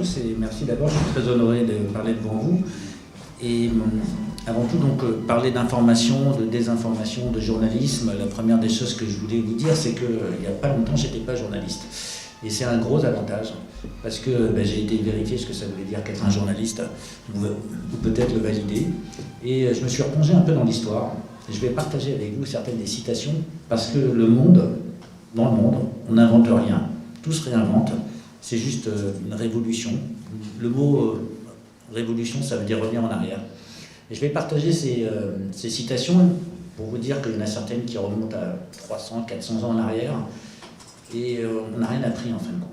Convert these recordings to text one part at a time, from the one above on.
tous et merci d'abord, je suis très honoré de parler devant vous. Et avant tout, donc, parler d'information, de désinformation, de journalisme. La première des choses que je voulais vous dire, c'est qu'il n'y a pas longtemps, je n'étais pas journaliste. Et c'est un gros avantage, parce que j'ai été vérifier ce que ça voulait dire qu'être un journaliste, ou peut-être le valider. Et je me suis replongé un peu dans l'histoire. Je vais partager avec vous certaines des citations, parce que le monde, dans le monde, on n'invente rien. Tout se réinvente. C'est juste une révolution. Le mot révolution, ça veut dire revenir en arrière. Et je vais partager ces citations pour vous dire qu'il y en a certaines qui remontent à 300, 400 ans en arrière. Et on n'a rien appris en fin de compte.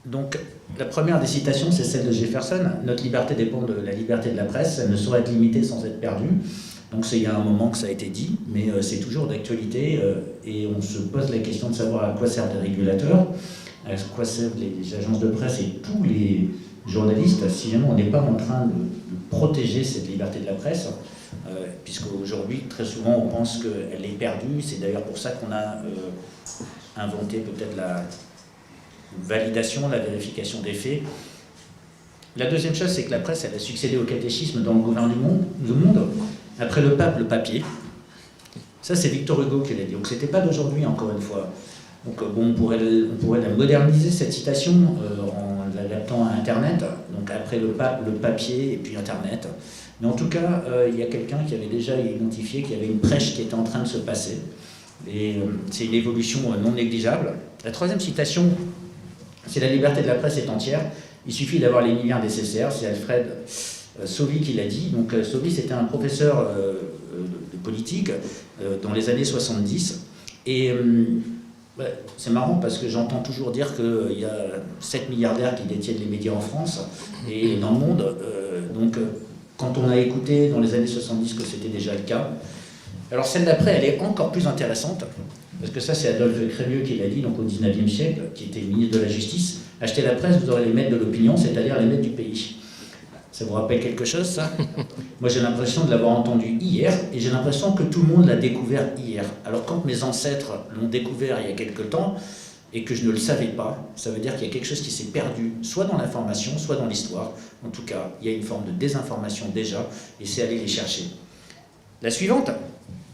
Donc, la première des citations, c'est celle de Jefferson. Notre liberté dépend de la liberté de la presse. Elle ne saurait être limitée sans être perdue. Donc, il y a un moment que ça a été dit, mais c'est toujours d'actualité. Et on se pose la question de savoir à quoi servent les régulateurs, à quoi servent les agences de presse et tous les journalistes, si jamais on n'est pas en train de protéger cette liberté de la presse. Puisqu'aujourd'hui, très souvent, on pense qu'elle est perdue. C'est d'ailleurs pour ça qu'on a inventé peut-être la validation, la vérification des faits. La deuxième chose, c'est que la presse, elle a succédé au catéchisme dans le gouvernement du monde. Après le pape, le papier. Ça, c'est Victor Hugo qui l'a dit. Donc, c'était pas d'aujourd'hui, encore une fois. Donc, bon, on pourrait la moderniser, cette citation, en l'adaptant à Internet. Donc, après le pape, le papier et puis Internet. Mais en tout cas, il y a quelqu'un qui avait déjà identifié qu'il y avait une prêche qui était en train de se passer. Et c'est une évolution non négligeable. La troisième citation, c'est la liberté de la presse est entière. Il suffit d'avoir les lumières nécessaires. C'est Alfred Sauvy qui l'a dit. Donc Sauvy, c'était un professeur de politique dans les années 70. Et c'est marrant parce que j'entends toujours dire qu'il y a 7 milliardaires qui détiennent les médias en France et dans le monde. Quand on a écouté dans les années 70 que c'était déjà le cas. Alors celle d'après, elle est encore plus intéressante, parce que ça c'est Adolphe Crémieux qui l'a dit, donc au 19e siècle, qui était ministre de la Justice. Achetez la presse, vous aurez les maîtres de l'opinion, c'est-à-dire les maîtres du pays. Ça vous rappelle quelque chose, ça? Moi j'ai l'impression de l'avoir entendu hier, et j'ai l'impression que tout le monde l'a découvert hier. Alors quand mes ancêtres l'ont découvert il y a quelque temps, et que je ne le savais pas, ça veut dire qu'il y a quelque chose qui s'est perdu, soit dans l'information, soit dans l'histoire. En tout cas, il y a une forme de désinformation déjà, et c'est aller les chercher. La suivante,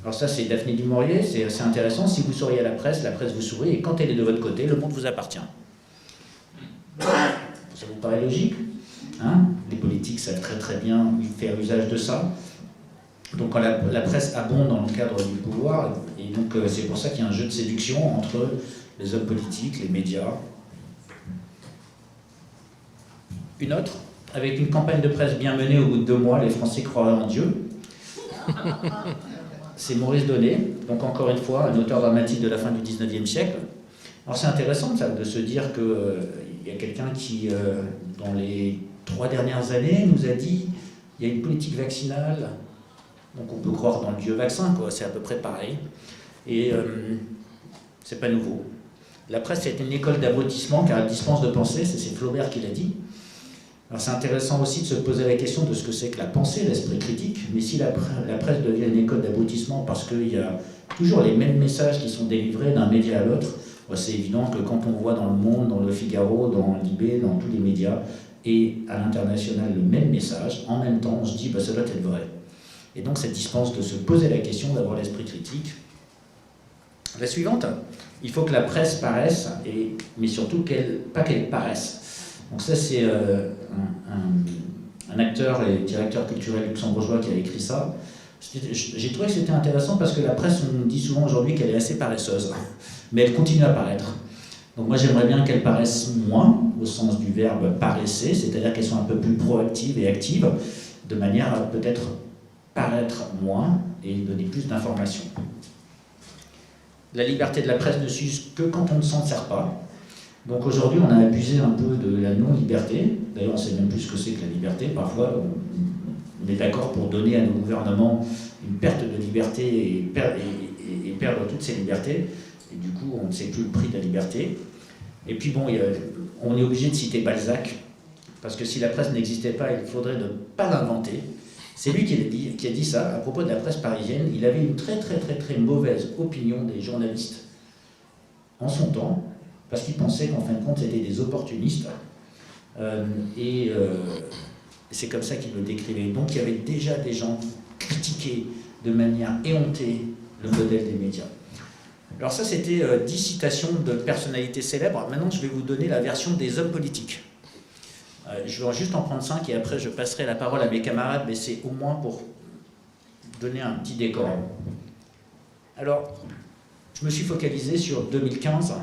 alors ça c'est Daphné du Maurier, c'est assez intéressant. Si vous souriez à la presse vous sourit, et quand elle est de votre côté, le monde vous appartient. Ça vous paraît logique, hein? Les politiques savent très très bien faire usage de ça. Donc quand la presse abonde dans le cadre du pouvoir, et donc c'est pour ça qu'il y a un jeu de séduction entre les hommes politiques, les médias. Une autre, avec une campagne de presse bien menée, au bout de 2 mois, les Français croiraient en Dieu. C'est Maurice Donnet, donc encore une fois, un auteur dramatique de la fin du 19e siècle. Alors c'est intéressant ça, de se dire qu'il y a quelqu'un qui, dans les 3 dernières années, nous a dit il y a une politique vaccinale, donc on peut croire dans le Dieu vaccin, quoi, c'est à peu près pareil. Et c'est pas nouveau. La presse est une école d'abrutissement car elle dispense de penser, c'est Flaubert qui l'a dit. Alors c'est intéressant aussi de se poser la question de ce que c'est que la pensée, l'esprit critique, mais si la presse devient une école d'abrutissement parce qu'il y a toujours les mêmes messages qui sont délivrés d'un média à l'autre, c'est évident que quand on voit dans Le Monde, dans Le Figaro, dans Libé, dans tous les médias, et à l'international le même message, en même temps on se dit ça doit être vrai. Et donc cette dispense de se poser la question d'avoir l'esprit critique. La suivante, il faut que la presse paraisse, mais surtout pas qu'elle paraisse. Donc ça c'est un acteur et directeur culturel luxembourgeois qui a écrit ça. J'ai trouvé que c'était intéressant parce que la presse, on dit souvent aujourd'hui qu'elle est assez paresseuse, mais elle continue à paraître. Donc moi j'aimerais bien qu'elle paraisse moins, au sens du verbe paresser, c'est-à-dire qu'elle soit un peu plus proactive et active, de manière à peut-être paraître moins et donner plus d'informations. La liberté de la presse ne s'use que quand on ne s'en sert pas. Donc aujourd'hui, on a abusé un peu de la non-liberté. D'ailleurs, on ne sait même plus ce que c'est que la liberté. Parfois, on est d'accord pour donner à nos gouvernements une perte de liberté et perdre toutes ces libertés. Et du coup, on ne sait plus le prix de la liberté. Et puis bon, on est obligé de citer Balzac, parce que si la presse n'existait pas, il faudrait ne pas l'inventer. C'est lui qui a dit ça à propos de la presse parisienne. Il avait une très très très très mauvaise opinion des journalistes en son temps, parce qu'ils pensaient qu'en fin de compte, c'était des opportunistes. C'est comme ça qu'ils le décrivaient. Donc il y avait déjà des gens qui critiquaient de manière éhontée le modèle des médias. Alors ça, c'était 10 citations de personnalités célèbres. Maintenant, je vais vous donner la version des hommes politiques. Je vais juste en prendre 5 et après je passerai la parole à mes camarades, mais c'est au moins pour donner un petit décor. Alors, je me suis focalisé sur 2015.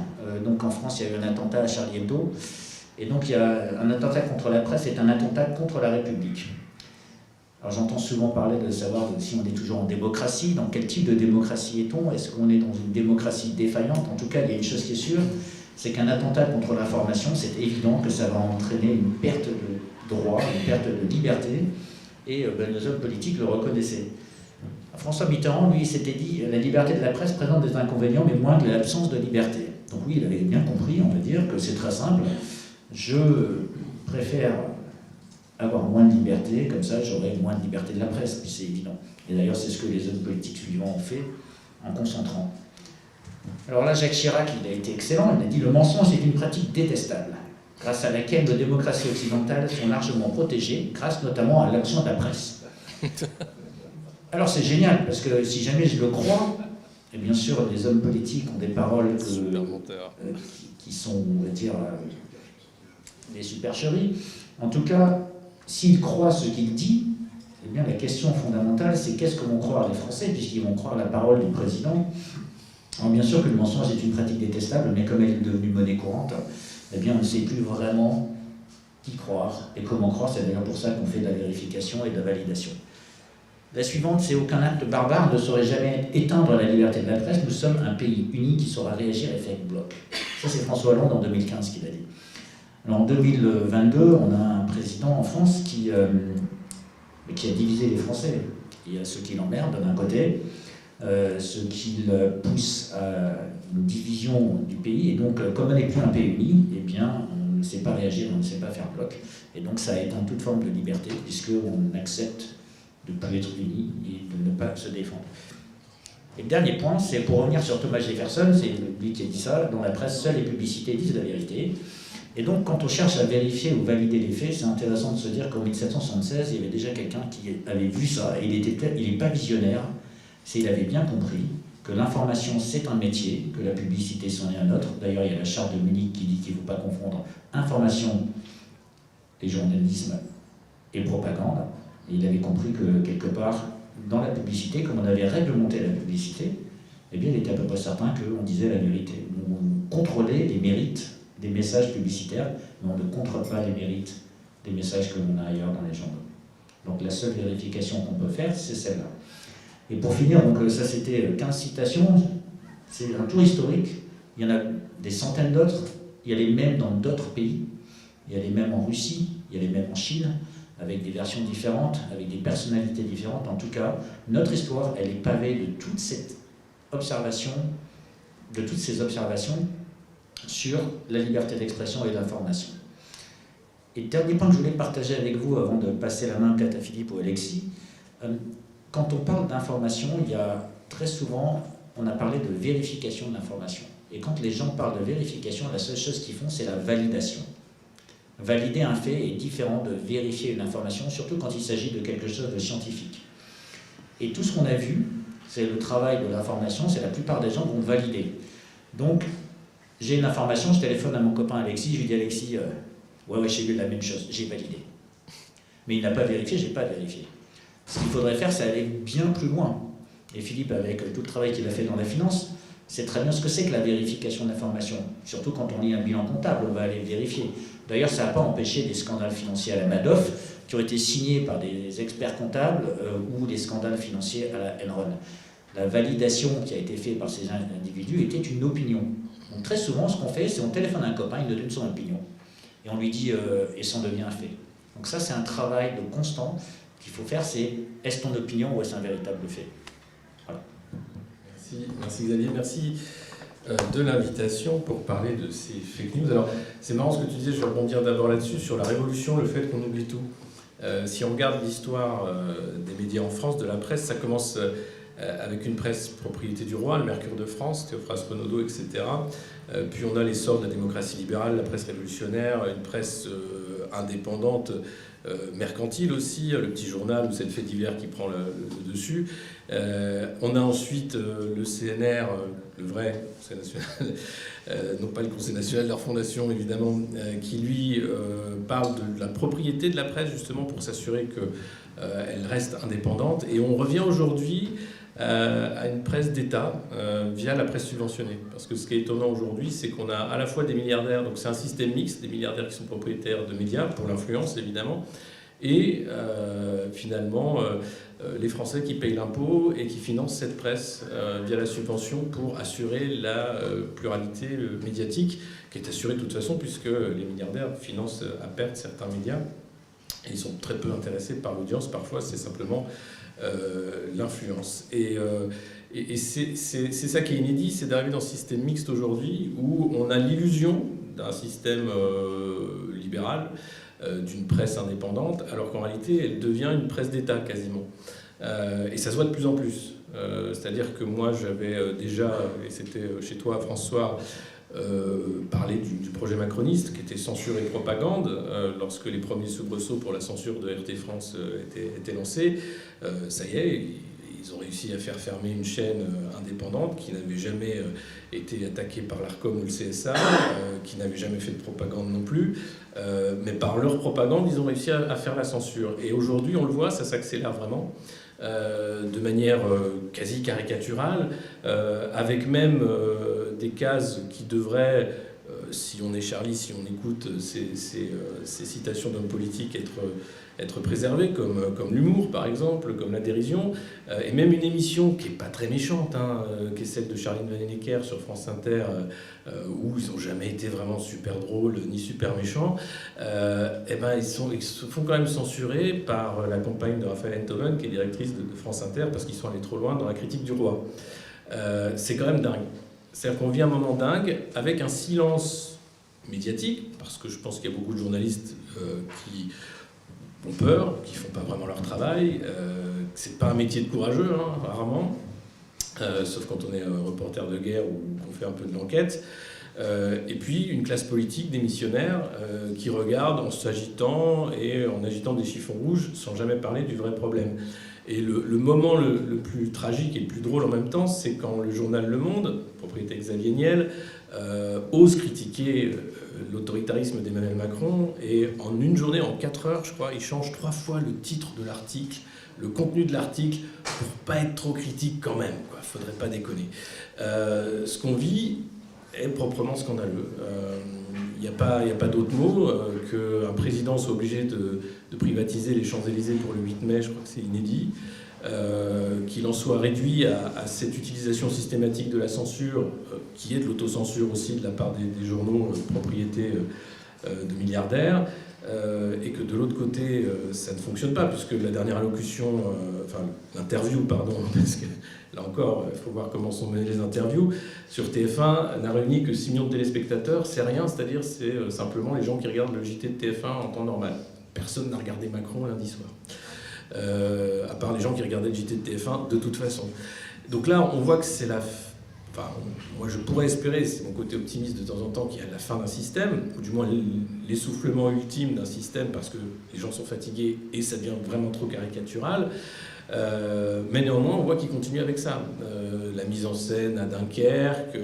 Donc en France, il y a eu un attentat à Charlie Hebdo. Et donc il y a un attentat contre la presse et un attentat contre la République. Alors j'entends souvent parler de savoir si on est toujours en démocratie, dans quel type de démocratie est-on, est-ce qu'on est dans une démocratie défaillante? En tout cas, il y a une chose qui est sûre, c'est qu'un attentat contre l'information, c'est évident que ça va entraîner une perte de droit, une perte de liberté, et nos hommes politiques le reconnaissaient. François Mitterrand, lui, s'était dit « La liberté de la presse présente des inconvénients, mais moins que l'absence de liberté ». Donc oui, il avait bien compris, on va dire, que c'est très simple. Je préfère avoir moins de liberté, comme ça j'aurai moins de liberté de la presse, puis c'est évident. Et d'ailleurs, c'est ce que les hommes politiques suivants ont fait en concentrant. Alors là, Jacques Chirac, il a été excellent, il a dit « Le mensonge est une pratique détestable, grâce à laquelle nos démocraties occidentales sont largement protégées, grâce notamment à l'action de la presse. » Alors c'est génial, parce que si jamais je le crois, et bien sûr les hommes politiques ont des paroles qui sont, on va dire, des supercheries. En tout cas, s'ils croient ce qu'il dit, eh bien la question fondamentale, c'est qu'est-ce que vont croire les Français, puisqu'ils vont croire la parole du président. Alors bien sûr que le mensonge est une pratique détestable, mais comme elle est devenue monnaie courante, eh bien on ne sait plus vraiment qui croire et comment croire. C'est d'ailleurs pour ça qu'on fait de la vérification et de la validation. La suivante, c'est « Aucun acte barbare ne saurait jamais éteindre la liberté de la presse. Nous sommes un pays uni qui saura réagir et faire bloc. » Ça, c'est François Hollande en 2015 qui l'a dit. Alors, en 2022, on a un président en France qui a divisé les Français. Il y a ceux qui l'emmerdent d'un côté, ceux qui le poussent à une division du pays. Et donc, comme on n'est plus un pays uni, eh bien, on ne sait pas réagir, on ne sait pas faire bloc. Et donc, ça éteint toute forme de liberté, puisqu'on accepte de ne pas être unis et de ne pas se défendre. Et le dernier point, c'est pour revenir sur Thomas Jefferson, c'est lui qui a dit ça, dans la presse, seules les publicités disent la vérité. Et donc, quand on cherche à vérifier ou valider les faits, c'est intéressant de se dire qu'en 1776, il y avait déjà quelqu'un qui avait vu ça, et il n'est pas visionnaire, il avait bien compris que l'information, c'est un métier, que la publicité, c'en est un autre. D'ailleurs, il y a la charte de Munich qui dit qu'il ne faut pas confondre information et journalisme et propagande. Et il avait compris que, quelque part, dans la publicité, comme on avait réglementé la publicité, eh bien, il était à peu près certain qu'on disait la vérité. On contrôlait les mérites des messages publicitaires, mais on ne contrôle pas les mérites des messages que l'on a ailleurs dans les journaux. Donc la seule vérification qu'on peut faire, c'est celle-là. Et pour finir, donc, ça c'était 15 citations, c'est un tour historique, il y en a des centaines d'autres, il y a les mêmes dans d'autres pays, il y a les mêmes en Russie, il y a les mêmes en Chine, avec des versions différentes, avec des personnalités différentes. En tout cas, notre histoire, elle est pavée de toutes ces observations sur la liberté d'expression et d'information. Et le dernier point que je voulais partager avec vous, avant de passer la main peut-être à Philippe ou Alexis, quand on parle d'information, il y a très souvent, on a parlé de vérification de l'information. Et quand les gens parlent de vérification, la seule chose qu'ils font, c'est la validation. Valider un fait est différent de vérifier une information, surtout quand il s'agit de quelque chose de scientifique. Et tout ce qu'on a vu, c'est le travail de l'information, c'est la plupart des gens vont valider. Donc, j'ai une information, je téléphone à mon copain Alexis, je lui dis « Alexis, ouais, j'ai vu la même chose, j'ai validé. » Mais il n'a pas vérifié, j'ai pas vérifié. Ce qu'il faudrait faire, c'est aller bien plus loin. Et Philippe, avec tout le travail qu'il a fait dans la finance, sait très bien ce que c'est que la vérification d'informations. Surtout quand on lit un bilan comptable, on va aller le vérifier. D'ailleurs, ça n'a pas empêché des scandales financiers à la Madoff, qui ont été signés par des experts comptables, ou des scandales financiers à la Enron. La validation qui a été faite par ces individus était une opinion. Donc très souvent, ce qu'on fait, c'est on téléphone à un copain, il nous donne son opinion. Et on lui dit, et ça en devient un fait. Donc ça, c'est un travail de constant qu'il faut faire, c'est est-ce ton opinion ou est-ce un véritable fait? Voilà. Merci Xavier, merci de l'invitation pour parler de ces fake news. Alors, c'est marrant ce que tu disais, je vais rebondir d'abord là-dessus, sur la révolution, le fait qu'on oublie tout. Si on regarde l'histoire des médias en France, de la presse, ça commence avec une presse propriété du roi, le Mercure de France, Théophraste Renaudot, etc. Puis on a l'essor de la démocratie libérale, la presse révolutionnaire, une presse indépendante, mercantile aussi, le petit journal ou cette fait divers qui prend le dessus. On a ensuite le CNR, le vrai Conseil national, non pas le Conseil national, leur fondation évidemment, qui lui parle de la propriété de la presse justement pour s'assurer qu'elle reste indépendante. Et on revient aujourd'hui à une presse d'État via la presse subventionnée. Parce que ce qui est étonnant aujourd'hui, c'est qu'on a à la fois des milliardaires, donc c'est un système mixte, des milliardaires qui sont propriétaires de médias, pour l'influence évidemment, et finalement les Français qui payent l'impôt et qui financent cette presse via la subvention pour assurer la pluralité médiatique, qui est assurée de toute façon puisque les milliardaires financent à perte certains médias. Et ils sont très peu intéressés par l'audience, parfois c'est simplement l'influence. Et c'est ça qui est inédit, c'est d'arriver dans ce système mixte aujourd'hui où on a l'illusion d'un système libéral, d'une presse indépendante, alors qu'en réalité elle devient une presse d'État quasiment. Et ça se voit de plus en plus. C'est-à-dire que moi j'avais déjà, et c'était chez toi François, parler du projet macroniste qui était censure et propagande lorsque les premiers soubresauts pour la censure de RT France étaient lancés. Ça y est, ils ont réussi à faire fermer une chaîne indépendante qui n'avait jamais été attaquée par l'Arcom ou le CSA, qui n'avait jamais fait de propagande non plus, mais par leur propagande ils ont réussi à faire la censure. Et aujourd'hui on le voit, ça s'accélère vraiment. De manière quasi caricaturale, avec même des cases qui devraient, si on est Charlie, si on écoute ces citations d'hommes politiques, être préservées, comme l'humour par exemple, comme la dérision, et même une émission qui n'est pas très méchante, qui est celle de Charline Vanhoenacker sur France Inter, où ils n'ont jamais été vraiment super drôles ni super méchants, et ben ils se font quand même censurer par la compagne de Raphaël Enthoven, qui est directrice de France Inter, parce qu'ils sont allés trop loin dans la critique du roi. C'est quand même dingue. C'est-à-dire qu'on vit un moment dingue avec un silence médiatique, parce que je pense qu'il y a beaucoup de journalistes qui ont peur, qui ne font pas vraiment leur travail. C'est pas un métier de courageux, rarement, sauf quand on est reporter de guerre ou qu'on fait un peu de l'enquête. Et puis une classe politique, des missionnaires qui regardent en s'agitant et en agitant des chiffons rouges sans jamais parler du vrai problème. Et le moment le plus tragique et le plus drôle en même temps, c'est quand le journal Le Monde, propriété Xavier Niel, ose critiquer l'autoritarisme d'Emmanuel Macron, et en une journée, en 4 heures, je crois, il change 3 fois le titre de l'article, le contenu de l'article, pour pas être trop critique quand même, quoi. Faudrait pas déconner. Ce qu'on vit est proprement scandaleux. Il n'y a pas d'autre mot qu'un président soit obligé de privatiser les Champs-Élysées pour le 8 mai, je crois que c'est inédit. Qu'il en soit réduit à cette utilisation systématique de la censure, qui est de l'autocensure aussi de la part des journaux propriété de milliardaires, et que de l'autre côté, ça ne fonctionne pas, puisque la dernière allocution, l'interview, pardon, parce que là encore, il faut voir comment sont menées les interviews, sur TF1 n'a réuni que 6 millions de téléspectateurs, c'est rien, c'est-à-dire c'est simplement les gens qui regardent le JT de TF1 en temps normal. Personne n'a regardé Macron lundi soir. À part les gens qui regardaient le JT de TF1 de toute façon. Donc là, on voit que c'est moi je pourrais espérer, c'est mon côté optimiste de temps en temps, qu'il y a la fin d'un système, ou du moins l'essoufflement ultime d'un système, parce que les gens sont fatigués et ça devient vraiment trop caricatural. Mais néanmoins, on voit qu'il continue avec ça. La mise en scène à Dunkerque,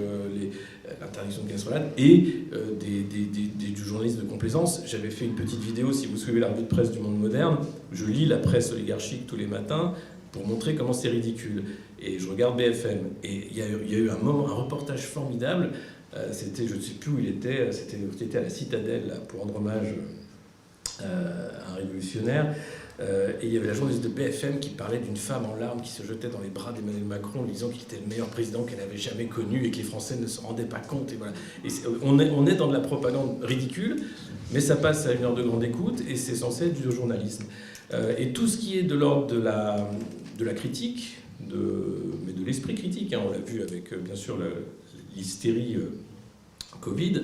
l'interdiction de casserolade et du journalisme de complaisance. J'avais fait une petite vidéo, si vous suivez la revue de presse du Monde Moderne, je lis la presse oligarchique tous les matins pour montrer comment c'est ridicule. Et je regarde BFM. Et il y a eu un reportage formidable. C'était, je ne sais plus où il était, c'était à la Citadelle, là, pour rendre hommage à un révolutionnaire. Et il y avait la journaliste de BFM qui parlait d'une femme en larmes qui se jetait dans les bras d'Emmanuel Macron, lui disant qu'il était le meilleur président qu'elle avait jamais connu et que les Français ne se rendaient pas compte. Et voilà. Et on est dans de la propagande ridicule, mais ça passe à une heure de grande écoute et c'est censé être du journalisme. Et tout ce qui est de l'ordre de la critique, mais de l'esprit critique, on l'a vu avec bien sûr l'hystérie Covid,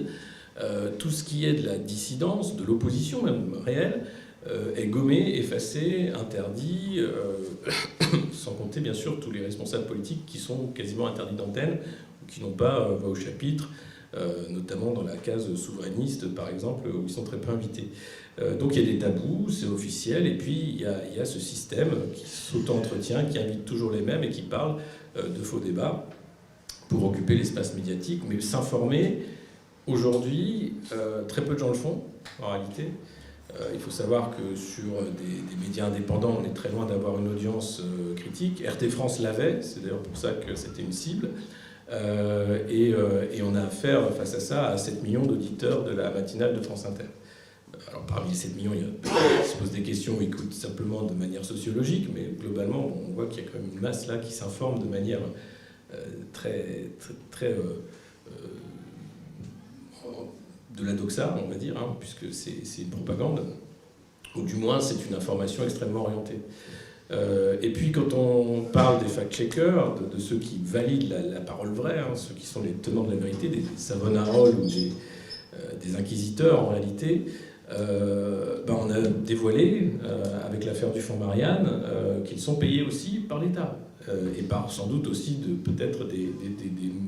tout ce qui est de la dissidence, de l'opposition même réelle, est gommé, effacé, interdit, sans compter bien sûr tous les responsables politiques qui sont quasiment interdits d'antenne ou qui n'ont pas voix au chapitre, notamment dans la case souverainiste par exemple, où ils sont très peu invités. Donc il y a des tabous, c'est officiel, et puis il y a ce système qui s'auto-entretient, qui invite toujours les mêmes et qui parle de faux débats pour occuper l'espace médiatique, mais s'informer, aujourd'hui, très peu de gens le font, en réalité. Il faut savoir que sur des médias indépendants, on est très loin d'avoir une audience critique. RT France l'avait, c'est d'ailleurs pour ça que c'était une cible. Et on a affaire, face à ça, à 7 millions d'auditeurs de la matinale de France Inter. Alors parmi les 7 millions, il y a qui se posent des questions ou écoutent simplement de manière sociologique, mais globalement, on voit qu'il y a quand même une masse là qui s'informe de manière très de la doxa, on va dire, hein, puisque c'est une propagande, ou du moins c'est une information extrêmement orientée. Et puis quand on parle des fact-checkers, de ceux qui valident la parole vraie, hein, ceux qui sont les tenants de la vérité, des Savonarola ou des inquisiteurs en réalité, on a dévoilé, avec l'affaire du fonds Marianne, qu'ils sont payés aussi par l'État, et par sans doute aussi peut-être des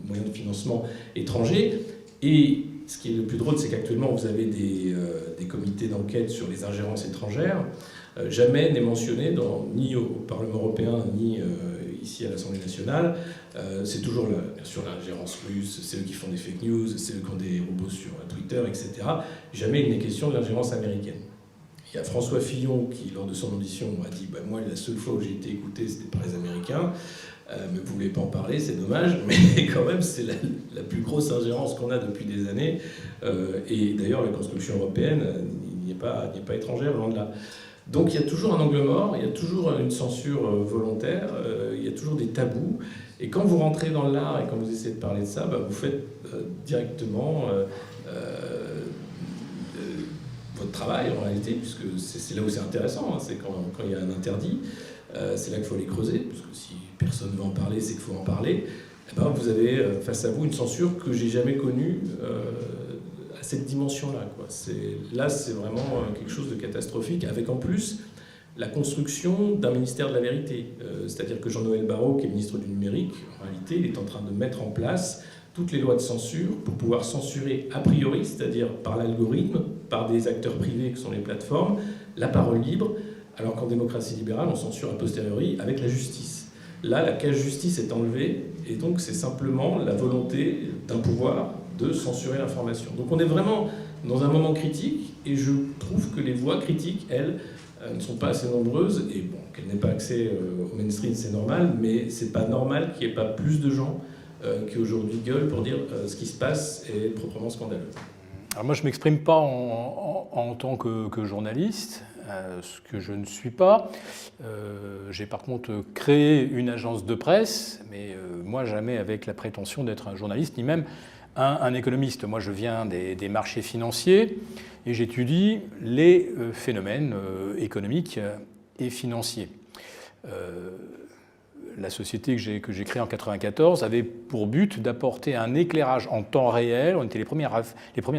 moyens de financement étrangers. Et ce qui est le plus drôle, c'est qu'actuellement, vous avez des comités d'enquête sur les ingérences étrangères. Jamais n'est mentionné, ni au Parlement européen, ni ici à l'Assemblée nationale. C'est toujours, bien sûr, l'ingérence russe, c'est eux qui font des fake news, c'est eux qui ont des robots sur Twitter, etc. Jamais il n'est question de l'ingérence américaine. Il y a François Fillon qui, lors de son audition, a dit « Moi, la seule fois où j'ai été écouté, c'était par les Américains. Mais vous ne voulez pas en parler, c'est dommage. Mais quand même, c'est la plus grosse ingérence qu'on a depuis des années. Et d'ailleurs, la construction européenne n'y est pas étrangère, loin de là. Donc il y a toujours un angle mort, il y a toujours une censure volontaire, il y a toujours des tabous. Et quand vous rentrez dans l'art et quand vous essayez de parler de ça, vous faites directement votre travail en réalité, puisque c'est là où c'est intéressant, hein, c'est quand il y a un interdit, c'est là qu'il faut les creuser, puisque si personne ne veut en parler, c'est qu'il faut en parler. Et vous avez face à vous une censure que j'ai jamais connue à cette dimension-là. Là, c'est vraiment quelque chose de catastrophique, avec en plus la construction d'un ministère de la vérité. C'est-à-dire que Jean-Noël Barrot, qui est ministre du numérique, en réalité, il est en train de mettre en place toutes les lois de censure pour pouvoir censurer a priori, c'est-à-dire par l'algorithme, par des acteurs privés que sont les plateformes, la parole libre, alors qu'en démocratie libérale, on censure a posteriori avec la justice. Là, la cage justice est enlevée, et donc c'est simplement la volonté d'un pouvoir de censurer l'information. Donc on est vraiment dans un moment critique, et je trouve que les voix critiques, elles, ne sont pas assez nombreuses, et bon, qu'elles n'aient pas accès au mainstream, c'est normal, mais c'est pas normal qu'il n'y ait pas plus de gens qui aujourd'hui gueulent pour dire ce qui se passe est proprement scandaleux. Alors moi, je ne m'exprime pas en tant que journaliste, ce que je ne suis pas. J'ai par contre créé une agence de presse, mais moi jamais avec la prétention d'être un journaliste, ni même un économiste. Moi, je viens des marchés financiers et j'étudie les phénomènes économiques et financiers. La société que j'ai créée en 1994 avait pour but d'apporter un éclairage en temps réel. On était les premiers à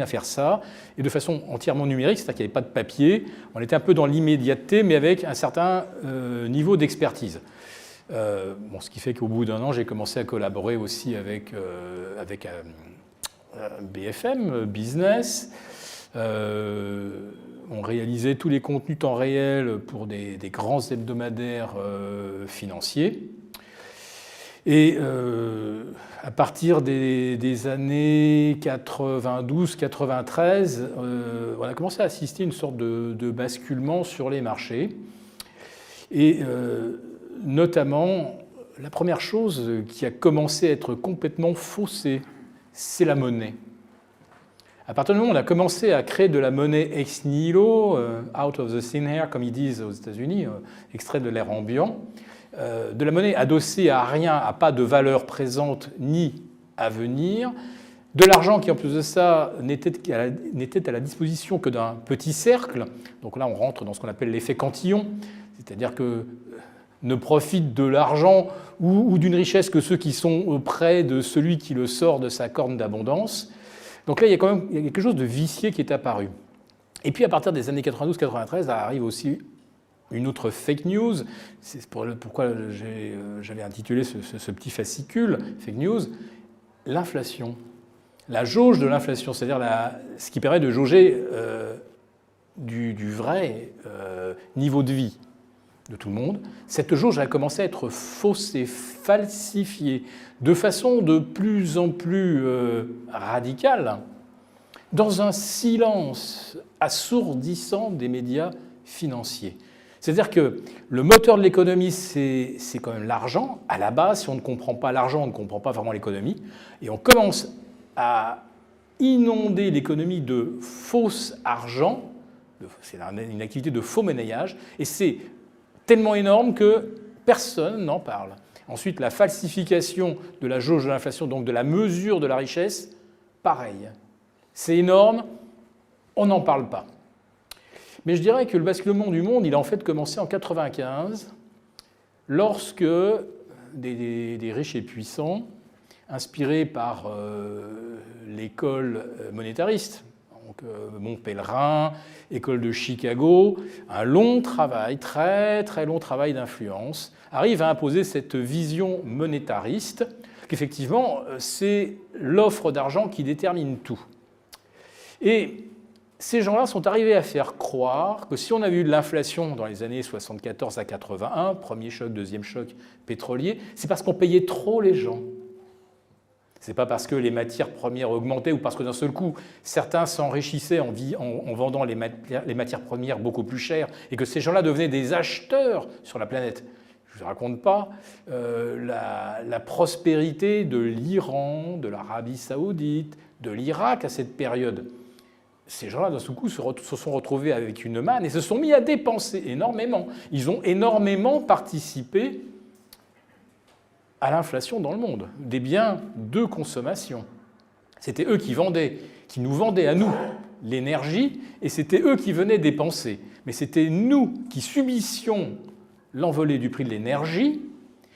faire ça, et de façon entièrement numérique, c'est-à-dire qu'il n'y avait pas de papier. On était un peu dans l'immédiateté, mais avec un certain niveau d'expertise. Ce qui fait qu'au bout d'un an, j'ai commencé à collaborer aussi avec BFM Business. On réalisait tous les contenus temps réel pour des grands hebdomadaires financiers. Et à partir des années 92-93, on a commencé à assister à une sorte de basculement sur les marchés. Et notamment, la première chose qui a commencé à être complètement faussée, c'est la monnaie. À partir du moment où on a commencé à créer de la monnaie ex nihilo, out of the thin air, comme ils disent aux États-Unis, extrait de l'air ambiant, de la monnaie adossée à rien, à pas de valeur présente ni à venir, de l'argent qui en plus de ça n'était à la disposition que d'un petit cercle. Donc là on rentre dans ce qu'on appelle l'effet Cantillon, c'est-à-dire que ne profitent de l'argent ou d'une richesse que ceux qui sont près de celui qui le sort de sa corne d'abondance. Donc là il y a quand même quelque chose de vicié qui est apparu. Et puis à partir des années 92-93 arrive aussi une autre fake news, c'est pourquoi j'avais intitulé ce petit fascicule, fake news, l'inflation. La jauge de l'inflation, c'est-à-dire ce qui permet de jauger du vrai niveau de vie de tout le monde, cette jauge a commencé à être faussée, falsifiée, de façon de plus en plus radicale, dans un silence assourdissant des médias financiers. C'est-à-dire que le moteur de l'économie, c'est quand même l'argent. À la base, si on ne comprend pas l'argent, on ne comprend pas vraiment l'économie. Et on commence à inonder l'économie de faux argent. C'est une activité de faux monnayage. Et c'est tellement énorme que personne n'en parle. Ensuite, la falsification de la jauge de l'inflation, donc de la mesure de la richesse, pareil. C'est énorme, on n'en parle pas. Mais je dirais que le basculement du monde, il a en fait commencé en 1995, lorsque des riches et puissants, inspirés par l'école monétariste, donc Montpellerin, école de Chicago, un long travail, très très long travail d'influence, arrive à imposer cette vision monétariste, qu'effectivement, c'est l'offre d'argent qui détermine tout. Et ces gens-là sont arrivés à faire croire que si on avait eu de l'inflation dans les années 74 à 81, premier choc, deuxième choc pétrolier, c'est parce qu'on payait trop les gens. Ce n'est pas parce que les matières premières augmentaient ou parce que d'un seul coup, certains s'enrichissaient en vendant les matières premières beaucoup plus chères et que ces gens-là devenaient des acheteurs sur la planète. Je ne vous raconte pas la prospérité de l'Iran, de l'Arabie saoudite, de l'Irak à cette période. Ces gens-là, d'un seul coup, se sont retrouvés avec une manne et se sont mis à dépenser énormément. Ils ont énormément participé à l'inflation dans le monde, des biens de consommation. C'était eux qui nous vendaient à nous l'énergie, et c'était eux qui venaient dépenser. Mais c'était nous qui subissions l'envolée du prix de l'énergie,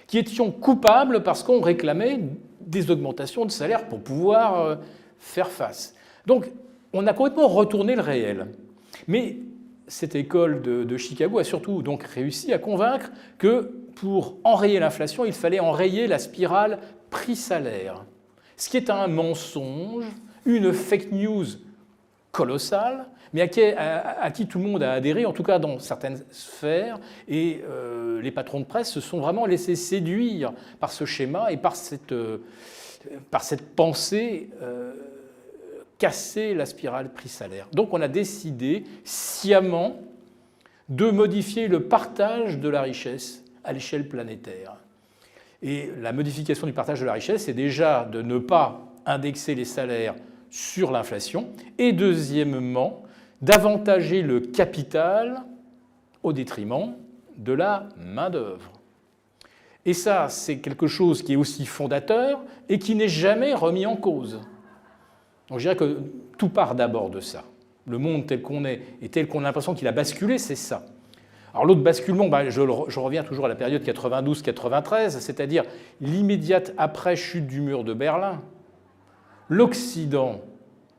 qui étions coupables parce qu'on réclamait des augmentations de salaire pour pouvoir faire face. Donc, on a complètement retourné le réel. Mais cette école de Chicago a surtout donc réussi à convaincre que pour enrayer l'inflation, il fallait enrayer la spirale prix-salaire. Ce qui est un mensonge, une fake news colossale, mais à qui tout le monde a adhéré, en tout cas dans certaines sphères, et les patrons de presse se sont vraiment laissés séduire par ce schéma et par cette pensée casser la spirale prix-salaire. Donc on a décidé sciemment de modifier le partage de la richesse à l'échelle planétaire. Et la modification du partage de la richesse, c'est déjà de ne pas indexer les salaires sur l'inflation et deuxièmement, d'avantager le capital au détriment de la main-d'œuvre. Et ça, c'est quelque chose qui est aussi fondateur et qui n'est jamais remis en cause. Donc je dirais que tout part d'abord de ça. Le monde tel qu'on est et tel qu'on a l'impression qu'il a basculé, c'est ça. Alors l'autre basculement, je reviens toujours à la période 92-93, c'est-à-dire l'immédiate après-chute du mur de Berlin. L'Occident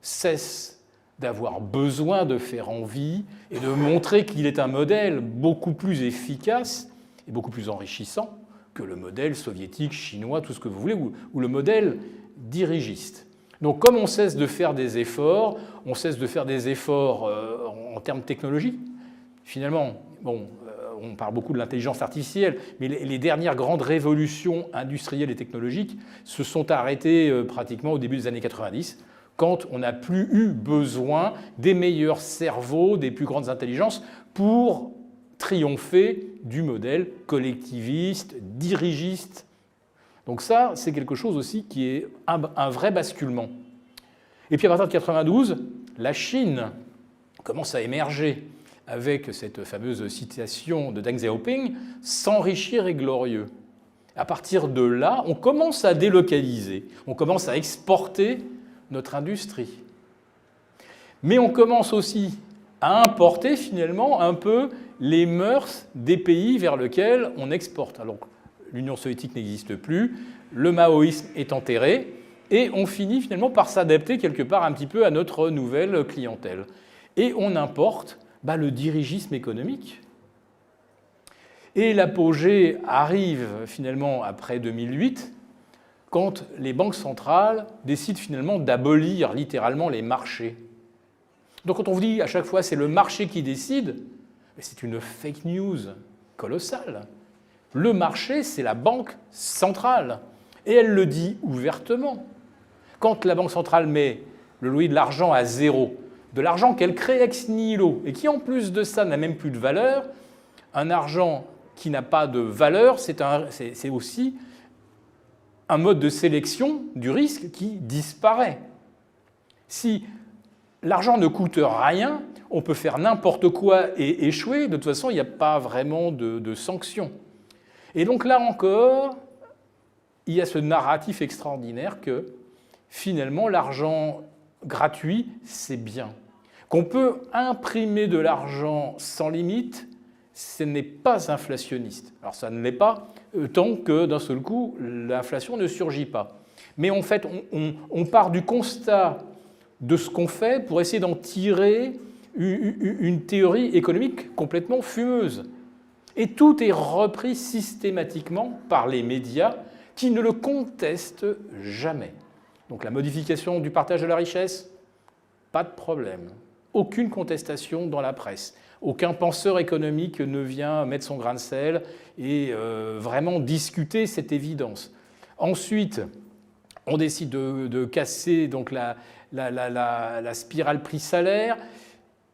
cesse d'avoir besoin de faire envie et de montrer qu'il est un modèle beaucoup plus efficace et beaucoup plus enrichissant que le modèle soviétique, chinois, tout ce que vous voulez, ou le modèle dirigiste. Donc comme on cesse de faire des efforts, en termes technologiques. Finalement, on parle beaucoup de l'intelligence artificielle, mais les dernières grandes révolutions industrielles et technologiques se sont arrêtées pratiquement au début des années 90, quand on n'a plus eu besoin des meilleurs cerveaux, des plus grandes intelligences pour triompher du modèle collectiviste, dirigiste. Donc ça, c'est quelque chose aussi qui est un vrai basculement. Et puis à partir de 1992, la Chine commence à émerger avec cette fameuse citation de Deng Xiaoping, « s'enrichir est glorieux ». À partir de là, on commence à délocaliser, on commence à exporter notre industrie. Mais on commence aussi à importer finalement un peu les mœurs des pays vers lesquels on exporte. Alors, l'Union soviétique n'existe plus, le maoïsme est enterré, et on finit finalement par s'adapter quelque part un petit peu à notre nouvelle clientèle. Et on importe le dirigisme économique. Et l'apogée arrive finalement après 2008, quand les banques centrales décident finalement d'abolir littéralement les marchés. Donc quand on vous dit à chaque fois c'est le marché qui décide, c'est une fake news colossale. Le marché, c'est la banque centrale. Et elle le dit ouvertement. Quand la banque centrale met le loyer de l'argent à zéro, de l'argent qu'elle crée ex nihilo, et qui en plus de ça n'a même plus de valeur, un argent qui n'a pas de valeur, c'est aussi un mode de sélection du risque qui disparaît. Si l'argent ne coûte rien, on peut faire n'importe quoi et échouer. De toute façon, il n'y a pas vraiment de sanctions. Et donc là encore, il y a ce narratif extraordinaire que finalement, l'argent gratuit, c'est bien. Qu'on peut imprimer de l'argent sans limite, ce n'est pas inflationniste. Alors ça ne l'est pas tant que d'un seul coup, l'inflation ne surgit pas. Mais en fait, on part du constat de ce qu'on fait pour essayer d'en tirer une théorie économique complètement fumeuse. Et tout est repris systématiquement par les médias qui ne le contestent jamais. Donc la modification du partage de la richesse, pas de problème. Aucune contestation dans la presse. Aucun penseur économique ne vient mettre son grain de sel et vraiment discuter cette évidence. Ensuite, on décide de casser donc, la spirale prix-salaire.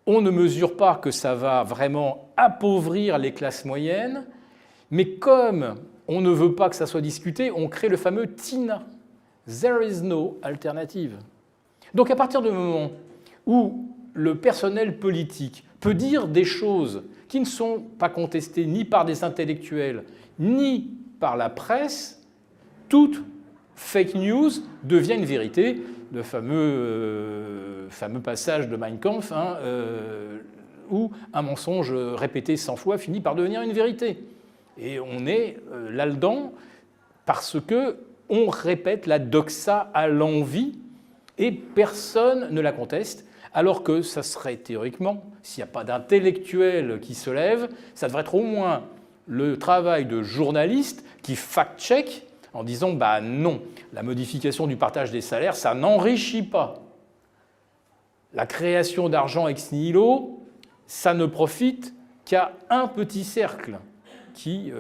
On ne mesure pas que ça va vraiment appauvrir les classes moyennes, mais comme on ne veut pas que ça soit discuté, on crée le fameux TINA. There is no alternative. Donc à partir du moment où le personnel politique peut dire des choses qui ne sont pas contestées ni par des intellectuels, ni par la presse, toute fake news devient une vérité. Le fameux passage de Mein Kampf, où un mensonge répété 100 fois finit par devenir une vérité. Et on est là-dedans parce qu'on répète la doxa à l'envi et personne ne la conteste, alors que ça serait théoriquement, s'il n'y a pas d'intellectuel qui se lève, ça devrait être au moins le travail de journalistes qui fact-check en disant bah non, la modification du partage des salaires, ça n'enrichit pas. La création d'argent ex nihilo, ça ne profite qu'à un petit cercle qui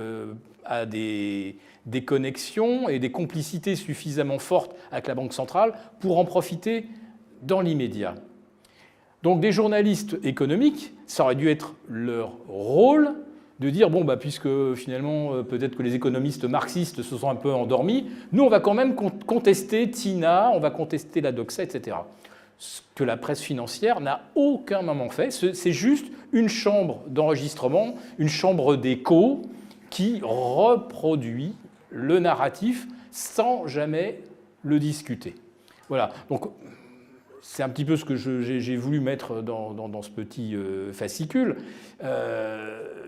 a des connexions et des complicités suffisamment fortes avec la Banque centrale pour en profiter dans l'immédiat. Donc des journalistes économiques, ça aurait dû être leur rôle de dire, bon, bah, puisque finalement, peut-être que les économistes marxistes se sont un peu endormis, nous, on va quand même contester TINA, on va contester la doxa, etc. Ce que la presse financière n'a aucun moment fait, c'est juste une chambre d'enregistrement, une chambre d'écho qui reproduit le narratif sans jamais le discuter. Voilà, donc c'est un petit peu ce que j'ai voulu mettre dans ce petit fascicule.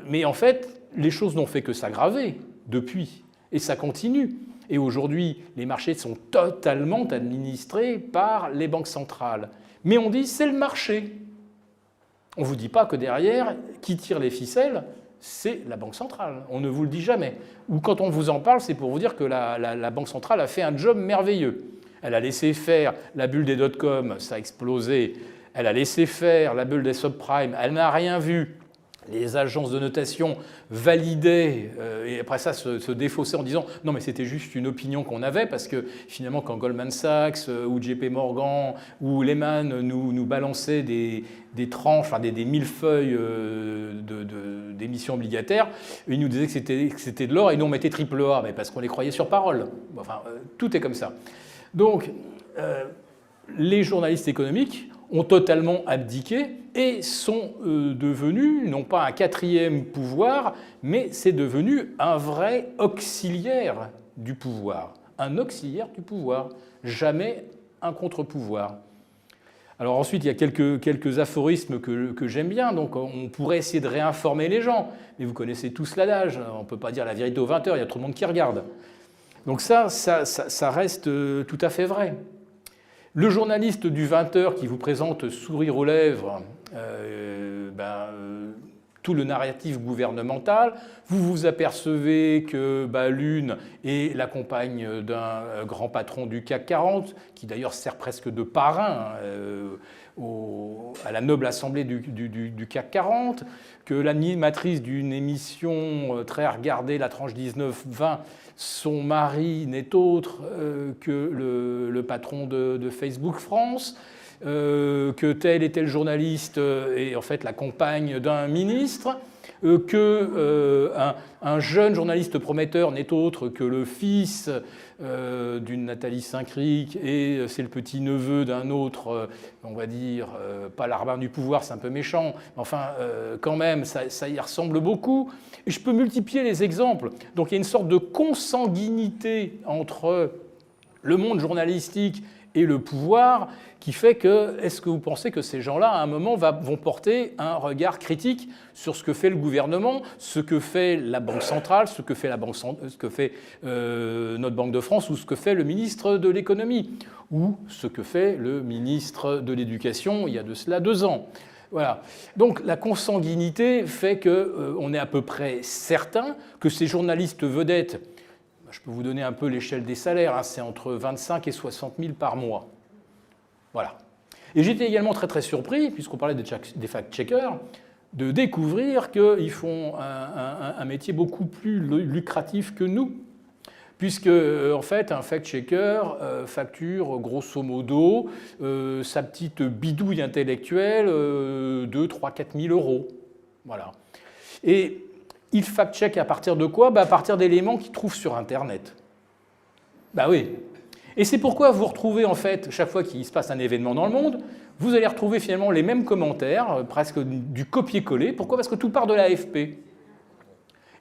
Mais en fait, les choses n'ont fait que s'aggraver depuis, et ça continue. Et aujourd'hui, les marchés sont totalement administrés par les banques centrales. Mais on dit c'est le marché. On ne vous dit pas que derrière, qui tire les ficelles, c'est la Banque centrale. On ne vous le dit jamais. Ou quand on vous en parle, c'est pour vous dire que la Banque centrale a fait un job merveilleux. Elle a laissé faire la bulle des dot-com, ça a explosé. Elle a laissé faire la bulle des subprimes, elle n'a rien vu. Les agences de notation validaient et après ça se défaussaient en disant non mais c'était juste une opinion qu'on avait parce que finalement quand Goldman Sachs ou JP Morgan ou Lehman nous balançaient des tranches, enfin des millefeuilles d'émissions obligataires, ils nous disaient que c'était de l'or et nous on mettait triple A, mais parce qu'on les croyait sur parole. Enfin, tout est comme ça. Donc les journalistes économiques ont totalement abdiqué et sont devenus, non pas un quatrième pouvoir, mais c'est devenu un vrai auxiliaire du pouvoir. Un auxiliaire du pouvoir, jamais un contre-pouvoir. Alors ensuite, il y a quelques aphorismes que j'aime bien, donc on pourrait essayer de réinformer les gens, mais vous connaissez tous l'adage, on ne peut pas dire la vérité aux 20 heures, il y a trop de monde qui regarde. Donc ça reste tout à fait vrai. Le journaliste du 20h qui vous présente sourire aux lèvres, tout le narratif gouvernemental. Vous vous apercevez que l'une est la compagne d'un grand patron du CAC 40, qui d'ailleurs sert presque de parrain à la noble assemblée du CAC 40, que l'animatrice d'une émission très regardée, La Tranche 19-20, son mari n'est autre que le patron de Facebook France, que tel et tel journaliste est en fait la compagne d'un ministre, qu'un jeune journaliste prometteur n'est autre que le fils d'une Nathalie Saint-Cric et c'est le petit-neveu d'un autre, on va dire, pas l'arbin du pouvoir, c'est un peu méchant, mais enfin, quand même, ça y ressemble beaucoup. Et je peux multiplier les exemples. Donc il y a une sorte de consanguinité entre le monde journalistique et le pouvoir qui fait que, est-ce que vous pensez que ces gens-là, à un moment, vont porter un regard critique sur ce que fait le gouvernement, ce que fait la Banque centrale, ce que fait notre Banque de France, ou ce que fait le ministre de l'économie, ou ce que fait le ministre de l'éducation il y a de cela 2 ans. Voilà. Donc la consanguinité fait qu'on est à peu près certain que ces journalistes vedettes, je peux vous donner un peu l'échelle des salaires, c'est entre 25 et 60 000 par mois. Voilà. Et j'étais également très très surpris, puisqu'on parlait des fact-checkers, de découvrir qu'ils font un métier beaucoup plus lucratif que nous, puisque en fait un fact-checker facture grosso modo sa petite bidouille intellectuelle 2, 3, 4 000 euros. Voilà. Et il fact-check à partir de quoi ? À partir d'éléments qu'il trouve sur Internet. Oui. Et c'est pourquoi vous retrouvez, en fait, chaque fois qu'il se passe un événement dans le monde, vous allez retrouver finalement les mêmes commentaires, presque du copier-coller. Pourquoi ? Parce que tout part de l'AFP.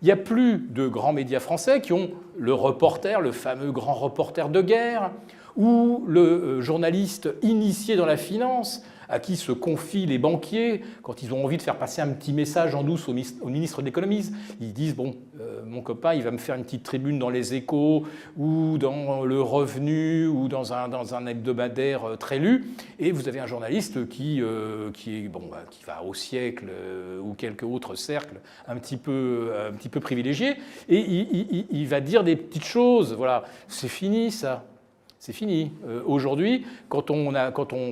Il n'y a plus de grands médias français qui ont le reporter, le fameux grand reporter de guerre, ou le journaliste initié dans la finance, à qui se confient les banquiers quand ils ont envie de faire passer un petit message en douce au ministre de l'économie. Ils disent, mon copain, il va me faire une petite tribune dans les Échos, ou dans Le Revenu, ou dans un hebdomadaire très lu, et vous avez un journaliste qui va au Siècle ou quelques autres cercles un petit peu privilégiés, et il va dire des petites choses. Voilà, c'est fini ça. C'est fini. Aujourd'hui, quand on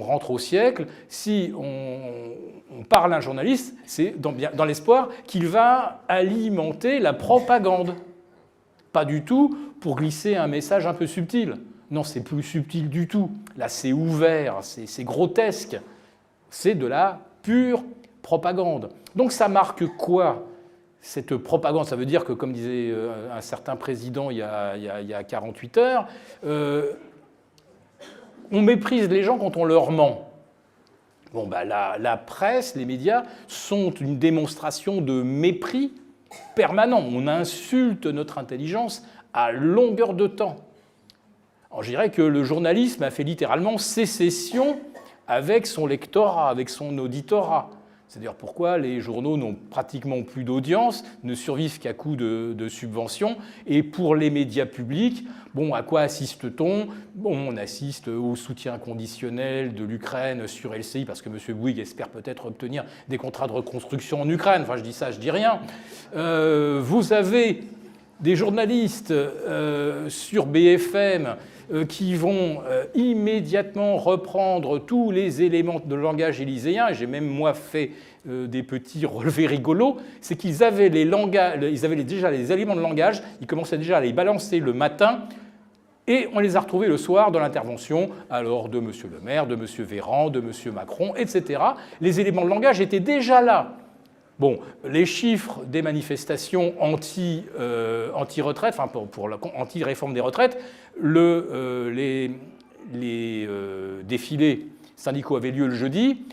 rentre au siècle, si on parle à un journaliste, c'est dans l'espoir qu'il va alimenter la propagande. Pas du tout pour glisser un message un peu subtil. Non, c'est plus subtil du tout. Là, c'est ouvert, c'est grotesque. C'est de la pure propagande. Donc ça marque quoi ? Cette propagande, ça veut dire que, comme disait un certain président il y a 48 heures, on méprise les gens quand on leur ment. La presse, les médias sont une démonstration de mépris permanent. On insulte notre intelligence à longueur de temps. Alors, je dirais que le journalisme a fait littéralement sécession avec son lectorat, avec son auditorat. C'est-à-dire pourquoi les journaux n'ont pratiquement plus d'audience, ne survivent qu'à coup de subventions. Et pour les médias publics, à quoi assiste-t-on ? On assiste au soutien conditionnel de l'Ukraine sur LCI, parce que M. Bouygues espère peut-être obtenir des contrats de reconstruction en Ukraine. Enfin, je dis ça, je dis rien. Vous avez des journalistes sur BFM qui vont immédiatement reprendre tous les éléments de langage élyséen, et j'ai même moi fait des petits relevés rigolos, c'est qu'ils avaient déjà les éléments de langage, ils commençaient déjà à les balancer le matin, et on les a retrouvés le soir dans l'intervention alors de M. Le Maire, de M. Véran, de M. Macron, etc. Les éléments de langage étaient déjà là. Les chiffres des manifestations anti-retraite, pour l'anti-réforme des retraites, les défilés syndicaux avaient lieu le jeudi.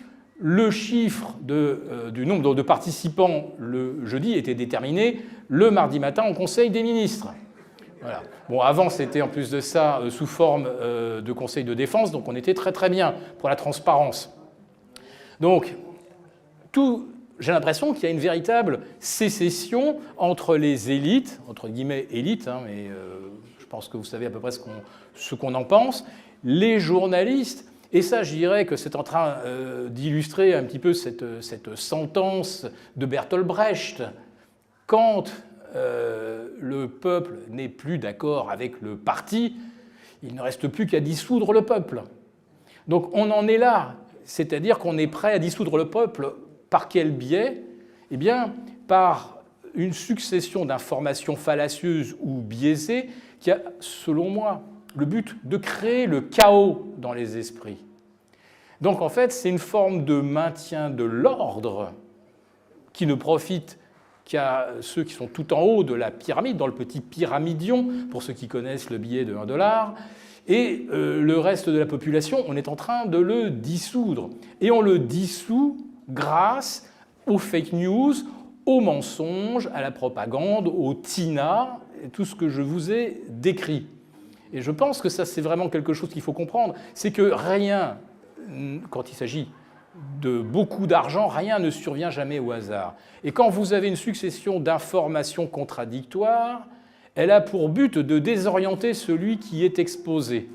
Le chiffre du nombre de participants le jeudi était déterminé le mardi matin au Conseil des ministres. Voilà. Avant, c'était en plus de ça sous forme de Conseil de défense, donc on était très très bien pour la transparence. Donc, j'ai l'impression qu'il y a une véritable sécession entre les élites, entre guillemets élites, mais je pense que vous savez à peu près ce qu'on en pense, les journalistes Et ça, je dirais que c'est en train d'illustrer un petit peu cette sentence de Bertolt Brecht. Quand le peuple n'est plus d'accord avec le parti, il ne reste plus qu'à dissoudre le peuple. Donc on en est là, c'est-à-dire qu'on est prêt à dissoudre le peuple par quel biais? Eh bien, par une succession d'informations fallacieuses ou biaisées qui a, selon moi, le but de créer le chaos dans les esprits. Donc en fait, c'est une forme de maintien de l'ordre qui ne profite qu'à ceux qui sont tout en haut de la pyramide, dans le petit pyramidion, pour ceux qui connaissent le billet de 1 $. Et le reste de la population, on est en train de le dissoudre. Et on le dissout grâce aux fake news, aux mensonges, à la propagande, au TINA, et tout ce que je vous ai décrit. Et je pense que ça, c'est vraiment quelque chose qu'il faut comprendre, c'est que rien, quand il s'agit de beaucoup d'argent, rien ne survient jamais au hasard. Et quand vous avez une succession d'informations contradictoires, elle a pour but de désorienter celui qui est exposé.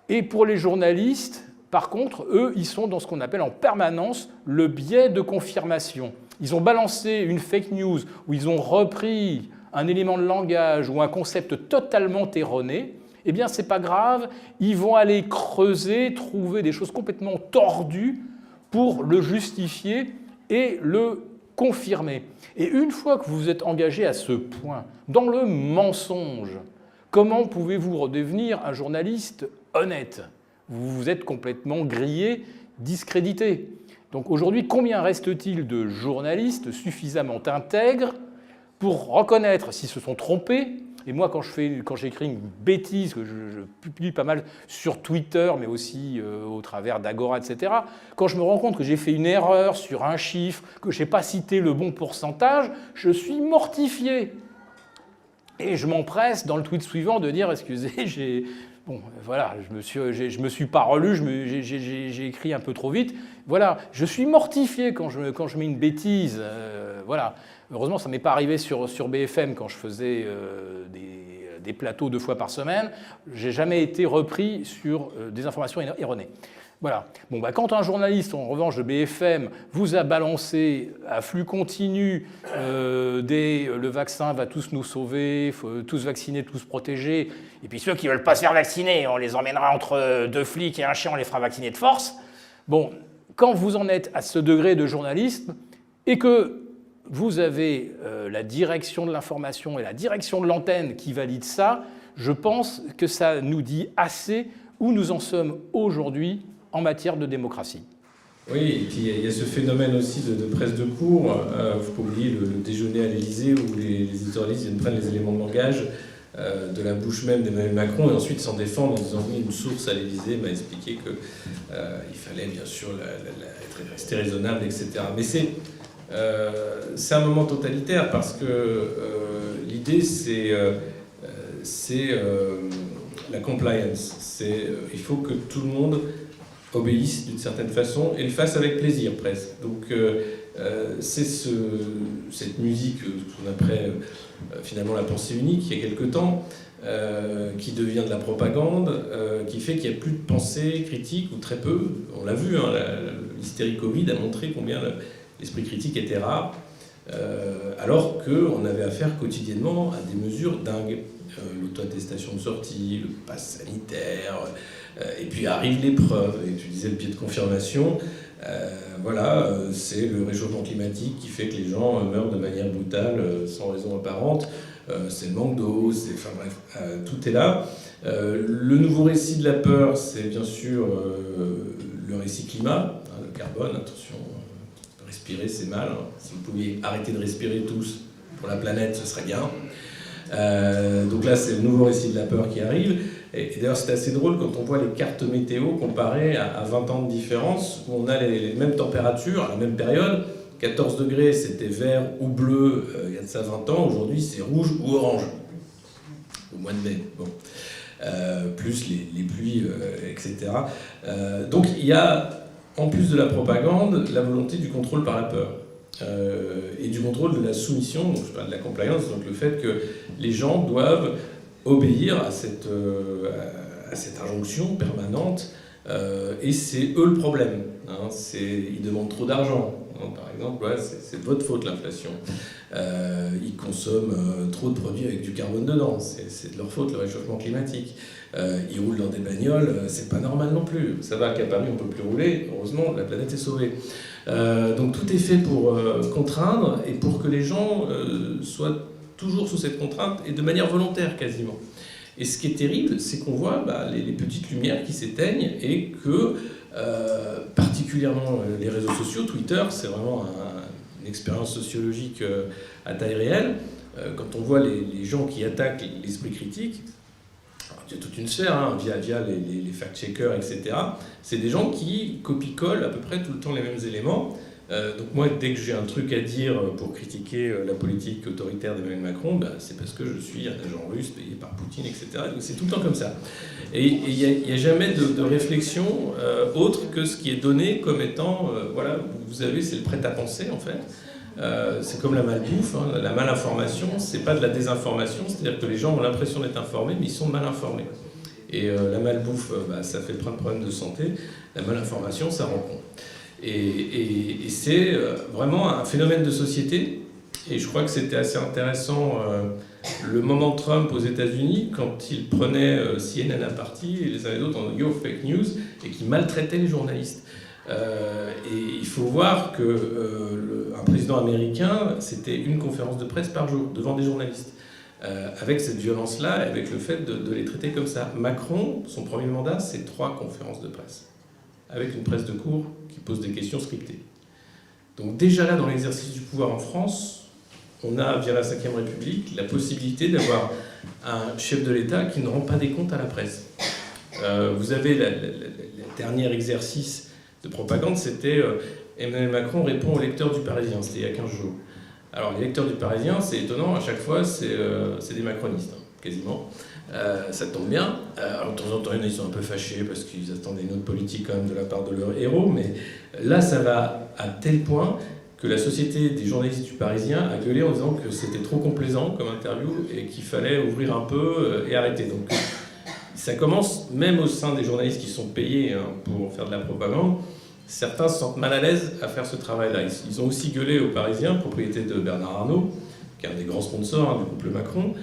Et pour les journalistes, par contre, eux, ils sont dans ce qu'on appelle en permanence le biais de confirmation. Ils ont balancé une fake news où ils ont repris un élément de langage ou un concept totalement erroné. Eh bien, c'est pas grave, ils vont aller creuser, trouver des choses complètement tordues pour le justifier et le confirmer. Et une fois que vous vous êtes engagé à ce point, dans le mensonge, comment pouvez-vous redevenir un journaliste honnête? Vous vous êtes complètement grillé, discrédité. Donc aujourd'hui, combien reste-t-il de journalistes suffisamment intègres pour reconnaître s'ils se sont trompés? Et moi, quand j'écris une bêtise, que je publie pas mal sur Twitter, mais aussi au travers d'Agora, etc., quand je me rends compte que j'ai fait une erreur sur un chiffre, que je n'ai pas cité le bon pourcentage, je suis mortifié. Et je m'empresse, dans le tweet suivant, de dire « Excusez, bon, voilà, je me suis pas relu, j'ai écrit un peu trop vite. Voilà, je suis mortifié quand je mets une bêtise. Voilà. Heureusement, ça ne m'est pas arrivé sur BFM quand je faisais des plateaux 2 fois par semaine. Je n'ai jamais été repris sur des informations erronées. Voilà. Bon, quand un journaliste, en revanche, de BFM vous a balancé à flux continu le vaccin va tous nous sauver, faut tous vacciner, tous protéger, et puis ceux qui ne veulent pas se faire vacciner, on les emmènera entre 2 flics et un chien, on les fera vacciner de force. Bon, quand vous en êtes à ce degré de journalisme et que vous avez la direction de l'information et la direction de l'antenne qui valident ça, je pense que ça nous dit assez où nous en sommes aujourd'hui en matière de démocratie. Oui, et puis il y a ce phénomène aussi de presse de cours. Il ne faut pas oublier le déjeuner à l'Élysée où les éditorialistes viennent prendre les éléments de langage de la bouche même d'Emmanuel Macron et ensuite s'en défendre en disant oui, une source à l'Élysée m'a expliqué qu'il fallait bien sûr rester raisonnable, etc. Mais c'est un moment totalitaire parce que l'idée c'est la compliance. Il faut que tout le monde obéisse d'une certaine façon et le fasse avec plaisir presque. Donc c'est cette musique qu'on appelait finalement la pensée unique il y a quelque temps, qui devient de la propagande, qui fait qu'il n'y a plus de pensée critique ou très peu. On l'a vu, hein, l'hystérie Covid a montré combien l'esprit critique était rare, alors qu'on avait affaire quotidiennement à des mesures dingues. L'auto-attestation de sortie, le pass sanitaire, et puis arrivent les preuves, et tu disais le biais de confirmation, voilà, c'est le réchauffement climatique qui fait que les gens meurent de manière brutale, sans raison apparente, c'est le manque d'eau, enfin bref, tout est là. Le nouveau récit de la peur, c'est bien sûr le récit climat, hein, le carbone, attention, respirer c'est mal, hein. Si vous pouviez arrêter de respirer tous pour la planète, ce serait bien. Donc là, c'est le nouveau récit de la peur qui arrive. Et d'ailleurs, c'est assez drôle quand on voit les cartes météo comparées à 20 ans de différence, où on a les mêmes températures à la même période. 14 degrés, c'était vert ou bleu il y a de ça 20 ans. Aujourd'hui, c'est rouge ou orange, au mois de mai. Bon. Plus les pluies, etc. Donc il y a, en plus de la propagande, la volonté du contrôle par la peur. Et du contrôle de la soumission, donc je parle de la compliance, donc le fait que les gens doivent obéir à cette injonction permanente Et c'est eux le problème. Hein. Ils demandent trop d'argent. Hein. Par exemple, ouais, c'est de votre faute l'inflation. Ils consomment trop de produits avec du carbone dedans. C'est de leur faute le réchauffement climatique. Ils roulent dans des bagnoles, c'est pas normal non plus. Ça va qu'à Paris on peut plus rouler. Heureusement, la planète est sauvée. Donc tout est fait pour contraindre et pour que les gens soient toujours sous cette contrainte et de manière volontaire quasiment. Et ce qui est terrible, c'est qu'on voit les petites lumières qui s'éteignent et que, particulièrement les réseaux sociaux, Twitter, c'est vraiment une expérience sociologique à taille réelle. Quand on voit les gens qui attaquent l'esprit critique, il y a toute une sphère, hein, via les fact-checkers, etc. C'est des gens qui copie-collent à peu près tout le temps les mêmes éléments. Donc moi, dès que j'ai un truc à dire pour critiquer la politique autoritaire d'Emmanuel Macron, c'est parce que je suis un agent russe payé par Poutine, etc. Donc c'est tout le temps comme ça. Et il n'y a jamais de réflexion autre que ce qui est donné comme étant, voilà, vous avez, c'est le prêt-à-penser en fait. C'est comme la malbouffe, hein, la malinformation, c'est pas de la désinformation, c'est-à-dire que les gens ont l'impression d'être informés, mais ils sont mal informés. Et la malbouffe, ça fait plein de problèmes de santé, la malinformation, ça rend con. Et c'est vraiment un phénomène de société. Et je crois que c'était assez intéressant le moment de Trump aux États-Unis quand il prenait CNN à partie et les uns et les autres en Yo fake news et qui maltraitait les journalistes. Et il faut voir qu'un président américain, c'était une conférence de presse par jour devant des journalistes. Avec cette violence-là, avec le fait de les traiter comme ça. Macron, son premier mandat, c'est 3 conférences de presse, avec une presse de cour qui pose des questions scriptées. Donc déjà là, dans l'exercice du pouvoir en France, on a, via la Ve République, la possibilité d'avoir un chef de l'État qui ne rend pas des comptes à la presse. Vous avez le dernier exercice de propagande, c'était Emmanuel Macron répond aux lecteurs du Parisien, c'était il y a 15 jours. Alors les lecteurs du Parisien, c'est étonnant, à chaque fois, c'est des macronistes, hein, quasiment. Ça tombe bien. Alors, de temps en temps, ils sont un peu fâchés parce qu'ils attendaient une autre politique quand même de la part de leur héros, mais là, ça va à tel point que la Société des journalistes du Parisien a gueulé en disant que c'était trop complaisant comme interview et qu'il fallait ouvrir un peu et arrêter. Donc ça commence, même au sein des journalistes qui sont payés pour faire de la propagande, certains se sentent mal à l'aise à faire ce travail-là. Ils ont aussi gueulé aux Parisiens, propriété de Bernard Arnault, qui est un des grands sponsors du couple Macron,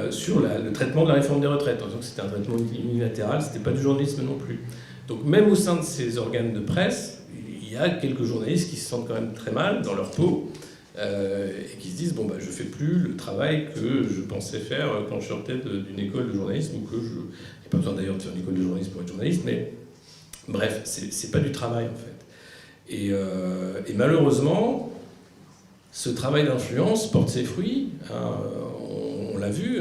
sur le traitement de la réforme des retraites, en disant que c'était un traitement unilatéral, c'était pas du journalisme non plus. Donc même au sein de ces organes de presse, il y a quelques journalistes qui se sentent quand même très mal dans leur peau et qui se disent bon je fais plus le travail que je pensais faire quand je sortais d'une école de journalisme, ou que je... Il n'y a pas besoin d'ailleurs de faire une école de journalisme pour être journaliste, mais bref, c'est pas du travail en fait. Et malheureusement, ce travail d'influence porte ses fruits. Hein, on l'a vu,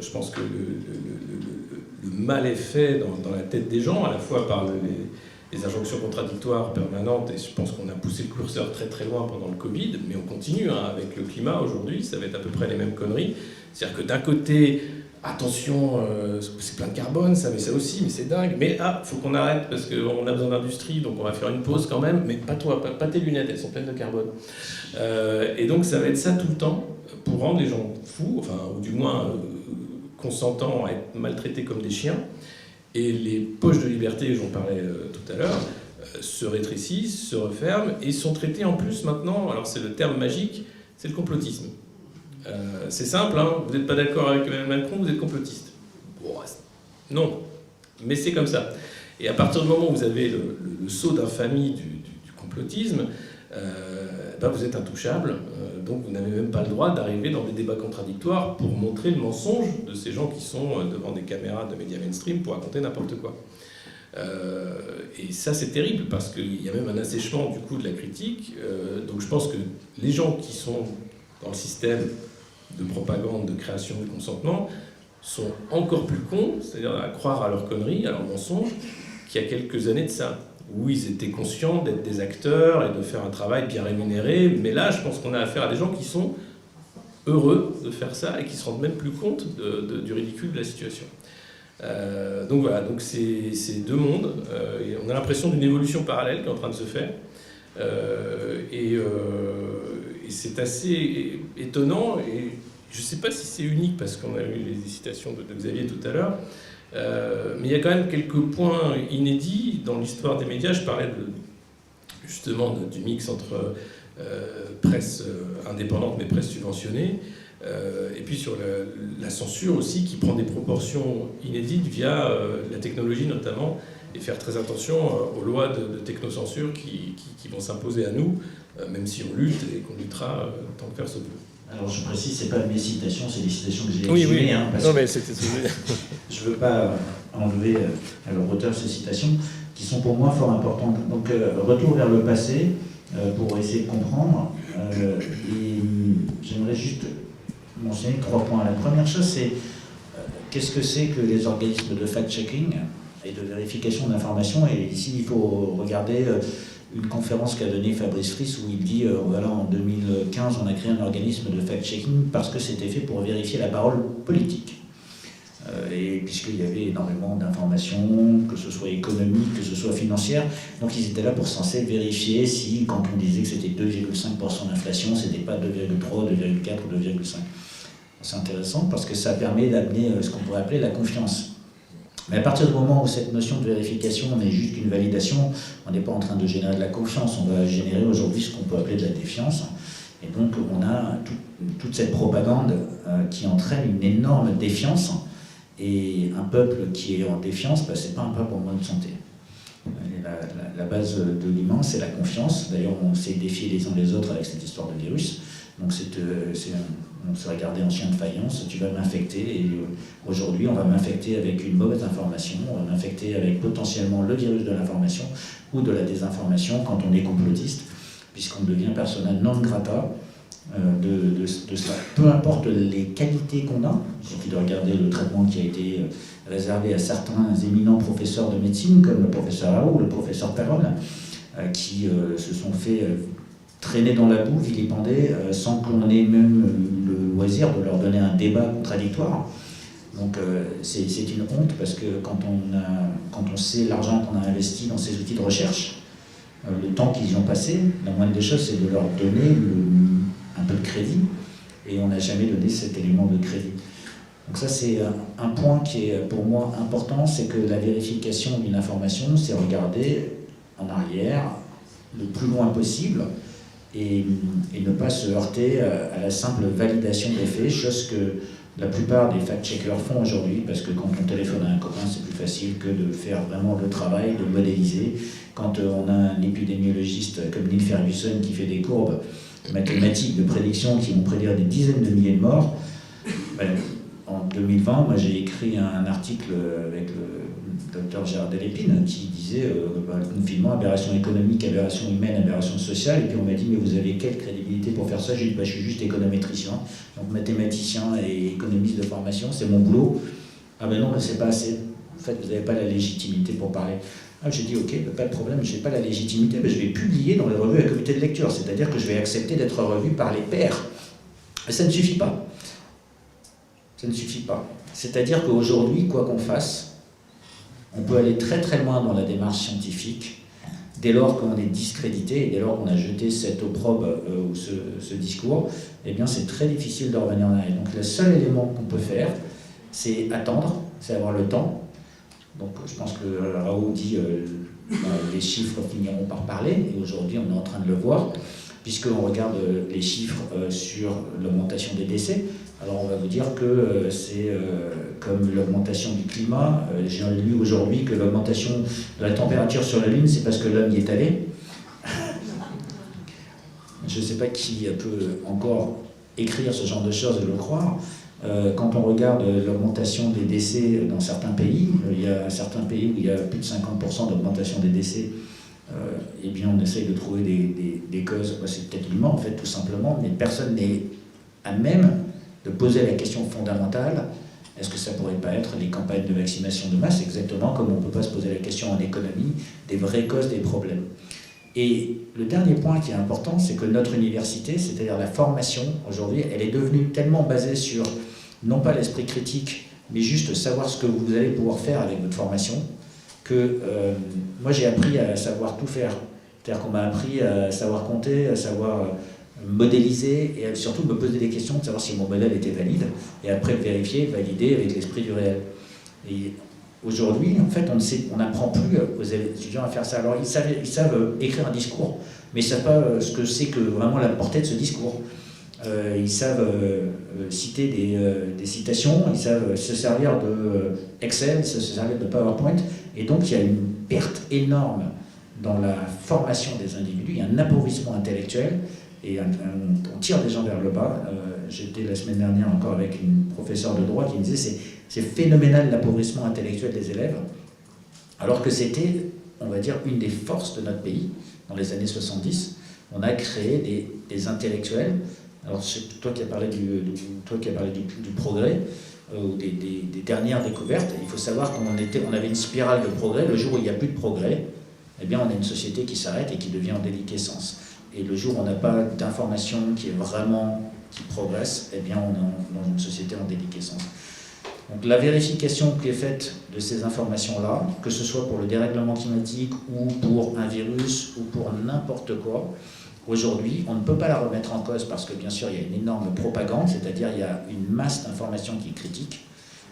je pense que le mal est fait dans la tête des gens, à la fois par les injonctions contradictoires permanentes, et je pense qu'on a poussé le curseur très très loin pendant le Covid, mais on continue avec le climat aujourd'hui, ça va être à peu près les mêmes conneries. C'est-à-dire que d'un côté, attention, c'est plein de carbone, ça, mais ça aussi, mais c'est dingue, mais faut qu'on arrête parce qu'on a besoin d'industrie, donc on va faire une pause quand même, mais pas toi, pas tes lunettes, elles sont pleines de carbone. Et donc ça va être ça tout le temps, pour rendre les gens fous, enfin, ou du moins consentants à être maltraités comme des chiens. Et les poches de liberté, j'en parlais tout à l'heure, se rétrécissent, se referment, et sont traités en plus maintenant, alors c'est le terme magique, c'est le complotisme. C'est simple, hein, vous n'êtes pas d'accord avec Emmanuel Macron, vous êtes complotiste. Bon, non, mais c'est comme ça. Et à partir du moment où vous avez le saut d'infamie du complotisme, vous êtes intouchable, donc vous n'avez même pas le droit d'arriver dans des débats contradictoires pour montrer le mensonge de ces gens qui sont devant des caméras de médias mainstream pour raconter n'importe quoi. Et ça c'est terrible parce qu'il y a même un assèchement du coup de la critique, donc je pense que les gens qui sont dans le système de propagande, de création du consentement, sont encore plus cons, c'est-à-dire à croire à leurs conneries, à leurs mensonges, qu'il y a quelques années de ça, où ils étaient conscients d'être des acteurs et de faire un travail bien rémunéré. Mais là, je pense qu'on a affaire à des gens qui sont heureux de faire ça et qui se rendent même plus compte du ridicule de la situation. Donc voilà, donc c'est deux mondes. Et on a l'impression d'une évolution parallèle qui est en train de se faire. Et c'est assez étonnant. Et je ne sais pas si c'est unique, parce qu'on a eu les citations de Xavier tout à l'heure, Mais il y a quand même quelques points inédits dans l'histoire des médias. Je parlais justement du mix entre presse indépendante mais presse subventionnée, et puis sur la censure aussi qui prend des proportions inédites via la technologie notamment, et faire très attention aux lois de technocensure qui vont s'imposer à nous, même si on lutte et qu'on luttera tant que faire se peut. Alors je précise, c'est pas mes citations, c'est des citations que j'ai Oui, exprimées, oui. parce Non, que mais c'était je veux pas enlever à leur auteur ces citations qui sont pour moi fort importantes. Donc retour vers le passé pour essayer de comprendre. Et j'aimerais juste mentionner 3 points. La première chose, c'est qu'est-ce que c'est que les organismes de fact-checking et de vérification d'informations. Et ici, il faut regarder une conférence qu'a donnée Fabrice Friss où il dit voilà, en 2015, on a créé un organisme de fact-checking parce que c'était fait pour vérifier la parole politique. Et puisqu'il y avait énormément d'informations, que ce soit économiques, que ce soit financières, donc ils étaient là pour censé vérifier si, quand on disait que c'était 2,5% d'inflation, c'était pas 2,3, 2,4 ou 2,5. C'est intéressant parce que ça permet d'amener ce qu'on pourrait appeler la confiance. Mais à partir du moment où cette notion de vérification n'est juste qu'une validation, on n'est pas en train de générer de la confiance, on va générer aujourd'hui ce qu'on peut appeler de la défiance. Et donc on a toute cette propagande qui entraîne une énorme défiance. Et un peuple qui est en défiance, c'est pas un peuple en bonne santé. La base de l'humain, c'est la confiance. D'ailleurs, on s'est défié les uns les autres avec cette histoire de virus. Donc on se regardait en chien de faïence, tu vas m'infecter, et aujourd'hui on va m'infecter avec une mauvaise information, on va m'infecter avec potentiellement le virus de l'information ou de la désinformation quand on est complotiste, puisqu'on devient persona non grata de cela. Peu importe les qualités qu'on a, il suffit de regarder le traitement qui a été réservé à certains éminents professeurs de médecine, comme le professeur Raoult ou le professeur Perron, qui se sont fait traîner dans la boue, vilipendés, sans qu'on ait même le loisir de leur donner un débat contradictoire. Donc c'est une honte, parce que quand on sait l'argent qu'on a investi dans ces outils de recherche, le temps qu'ils y ont passé, la moindre des choses, c'est de leur donner un peu de crédit, et on n'a jamais donné cet élément de crédit. Donc ça, c'est un point qui est pour moi important, c'est que la vérification d'une information, c'est regarder en arrière le plus loin possible, et ne pas se heurter à la simple validation des faits, chose que la plupart des fact-checkers font aujourd'hui, parce que quand on téléphone à un copain, c'est plus facile que de faire vraiment le travail, de modéliser. Quand on a un épidémiologiste comme Neil Ferguson qui fait des courbes mathématiques de prédiction qui vont prédire des dizaines de milliers de morts, en 2020, moi j'ai écrit un article avec le docteur Gérard Delépine qui disait le confinement, aberration économique, aberration humaine, aberration sociale, et puis on m'a dit mais vous avez quelle crédibilité pour faire ça? J'ai dit je suis juste économétricien, donc mathématicien et économiste de formation, c'est mon boulot. Ah ben non, c'est pas assez, en fait vous n'avez pas la légitimité pour parler. Ah, j'ai dit ok, pas de problème, je n'ai pas la légitimité, mais je vais publier dans les revues à comité de lecture, c'est-à-dire que je vais accepter d'être revu par les pairs. Mais ça ne suffit pas. Ça ne suffit pas. C'est-à-dire qu'aujourd'hui, quoi qu'on fasse, on peut aller très très loin dans la démarche scientifique, dès lors qu'on est discrédité, et dès lors qu'on a jeté cet opprobre ou ce discours, eh bien c'est très difficile de revenir en arrière. Donc le seul élément qu'on peut faire, c'est attendre, c'est avoir le temps. Donc je pense que Raoult dit les chiffres finiront par parler, et aujourd'hui on est en train de le voir, puisqu'on regarde les chiffres sur l'augmentation des décès. Alors on va vous dire que c'est comme l'augmentation du climat. J'ai lu aujourd'hui que l'augmentation de la température sur la Lune, c'est parce que l'homme y est allé. Je ne sais pas qui peut encore écrire ce genre de choses et le croire. Quand on regarde l'augmentation des décès dans certains pays, il y a certains pays où il y a plus de 50% d'augmentation des décès. Eh bien on essaye de trouver des causes. C'est peut-être l'humain en fait tout simplement, mais personne n'est à même de poser la question fondamentale, est-ce que ça pourrait pas être les campagnes de vaccination de masse, exactement comme on ne peut pas se poser la question en économie des vraies causes des problèmes. Et le dernier point qui est important, c'est que notre université, c'est-à-dire la formation, aujourd'hui, elle est devenue tellement basée sur, non pas l'esprit critique, mais juste savoir ce que vous allez pouvoir faire avec votre formation, que moi j'ai appris à savoir tout faire. C'est-à-dire qu'on m'a appris à savoir compter, à savoir modéliser et surtout me poser des questions de savoir si mon modèle était valide et après vérifier, valider avec l'esprit du réel. Et Aujourd'hui, en fait, on n'apprend plus aux étudiants à faire ça. Alors, ils savent écrire un discours, mais ils ne savent pas ce que c'est que vraiment la portée de ce discours. Ils savent citer des citations, ils savent se servir de Excel, se servir de PowerPoint, et donc il y a une perte énorme dans la formation des individus, il y a un appauvrissement intellectuel, et on tire les gens vers le bas. J'étais la semaine dernière encore avec une professeure de droit qui me disait c'est phénoménal l'appauvrissement intellectuel des élèves, alors que c'était, on va dire, une des forces de notre pays. Dans les années 70, on a créé des intellectuels. Alors, toi qui as parlé du progrès, ou des dernières découvertes, il faut savoir qu'on avait une spirale de progrès. Le jour où il n'y a plus de progrès, eh bien, on a une société qui s'arrête et qui devient en déliquescence. Et le jour où on n'a pas d'information qui progresse, eh bien, on est dans une société en déliquescence. Donc, la vérification qui est faite de ces informations-là, que ce soit pour le dérèglement climatique ou pour un virus ou pour n'importe quoi, aujourd'hui, on ne peut pas la remettre en cause parce que, bien sûr, il y a une énorme propagande, c'est-à-dire il y a une masse d'informations qui est critique.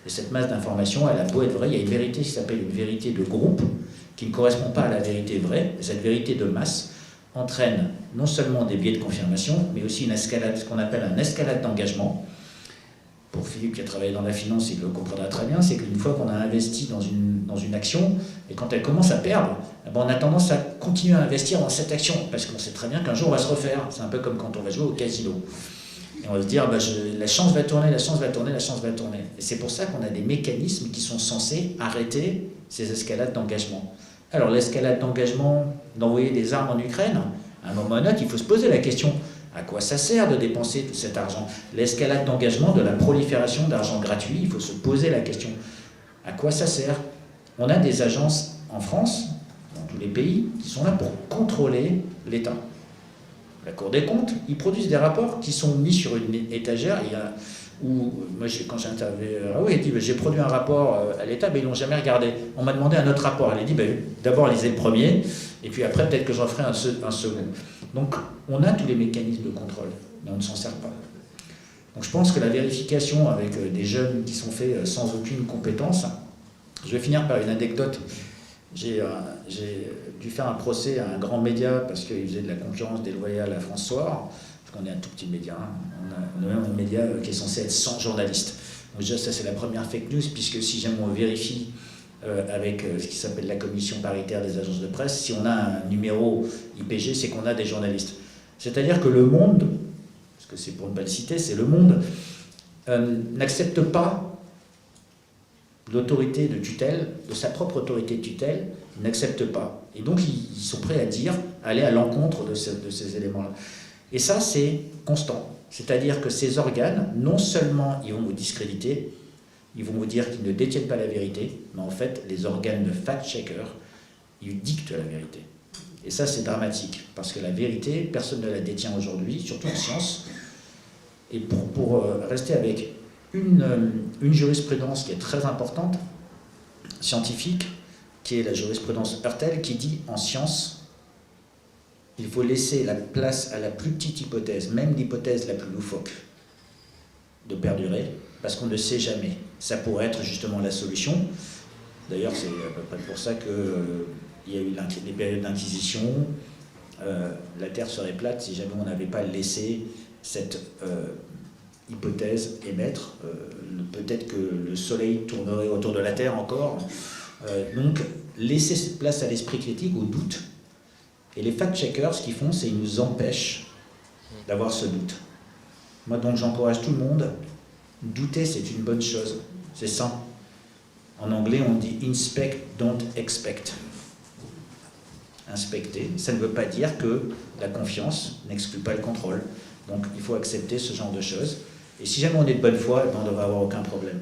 Et cette masse d'informations, elle a beau être vraie, il y a une vérité qui s'appelle une vérité de groupe, qui ne correspond pas à la vérité vraie. Et cette vérité de masse entraîne non seulement des biais de confirmation, mais aussi une escalade, ce qu'on appelle un escalade d'engagement. Pour Philippe qui a travaillé dans la finance, il le comprendra très bien, c'est qu'une fois qu'on a investi dans une action, et quand elle commence à perdre, on a tendance à continuer à investir dans cette action, parce qu'on sait très bien qu'un jour on va se refaire. C'est un peu comme quand on va jouer au casino. Et on va se dire, la chance va tourner, la chance va tourner, la chance va tourner. Et c'est pour ça qu'on a des mécanismes qui sont censés arrêter ces escalades d'engagement. Alors l'escalade d'engagement, d'envoyer des armes en Ukraine, à un moment ou à un autre, il faut se poser la question, à quoi ça sert de dépenser tout cet argent? L'escalade d'engagement de la prolifération d'argent gratuit, il faut se poser la question, à quoi ça sert? On a des agences en France, dans tous les pays, qui sont là pour contrôler l'État. La Cour des comptes, ils produisent des rapports qui sont mis sur une étagère. Moi, quand j'ai interviewé Raoult, il dit j'ai produit un rapport à l'État, mais ils ne l'ont jamais regardé. On m'a demandé un autre rapport. Elle a dit d'abord lisez le premier, et puis après peut-être que j'en ferai un second. Donc on a tous les mécanismes de contrôle, mais on ne s'en sert pas. Donc je pense que la vérification avec des jeunes qui sont faits sans aucune compétence, je vais finir par une anecdote. J'ai dû faire un procès à un grand média parce qu'il faisait de la concurrence déloyale à France Soir, parce qu'on est un tout petit média, on a même un média qui est censé être sans journalistes. Donc déjà ça c'est la première fake news, puisque si jamais on vérifie avec ce qui s'appelle la commission paritaire des agences de presse, si on a un numéro IPG, c'est qu'on a des journalistes. C'est-à-dire que Le Monde, parce que c'est pour ne pas le citer, c'est Le Monde, n'accepte pas l'autorité de tutelle, de sa propre autorité de tutelle, ils n'acceptent pas. Et donc, ils sont prêts à aller à l'encontre de ces éléments-là. Et ça, c'est constant. C'est-à-dire que ces organes, non seulement ils vont vous discréditer, ils vont vous dire qu'ils ne détiennent pas la vérité, mais en fait, les organes de fact-checker, ils dictent la vérité. Et ça, c'est dramatique, parce que la vérité, personne ne la détient aujourd'hui, surtout en science. Et pour rester avec une jurisprudence qui est très importante, scientifique, qui est la jurisprudence Hurtel, qui dit en science, il faut laisser la place à la plus petite hypothèse, même l'hypothèse la plus loufoque, de perdurer, parce qu'on ne sait jamais. Ça pourrait être justement la solution. D'ailleurs, c'est à peu près pour ça qu'il y a eu des périodes d'inquisition. La Terre serait plate si jamais on n'avait pas laissé cette hypothèse émettre. Peut-être que le Soleil tournerait autour de la Terre encore. Donc, laisser cette place à l'esprit critique, au doute. Et les fact-checkers, ce qu'ils font, c'est qu'ils nous empêchent d'avoir ce doute. Moi, donc, j'encourage tout le monde. Douter, c'est une bonne chose. C'est ça. En anglais, on dit « inspect, don't expect ». Inspecter, ça ne veut pas dire que la confiance n'exclut pas le contrôle. Donc, il faut accepter ce genre de choses. Et si jamais on est de bonne foi, on ne devrait avoir aucun problème.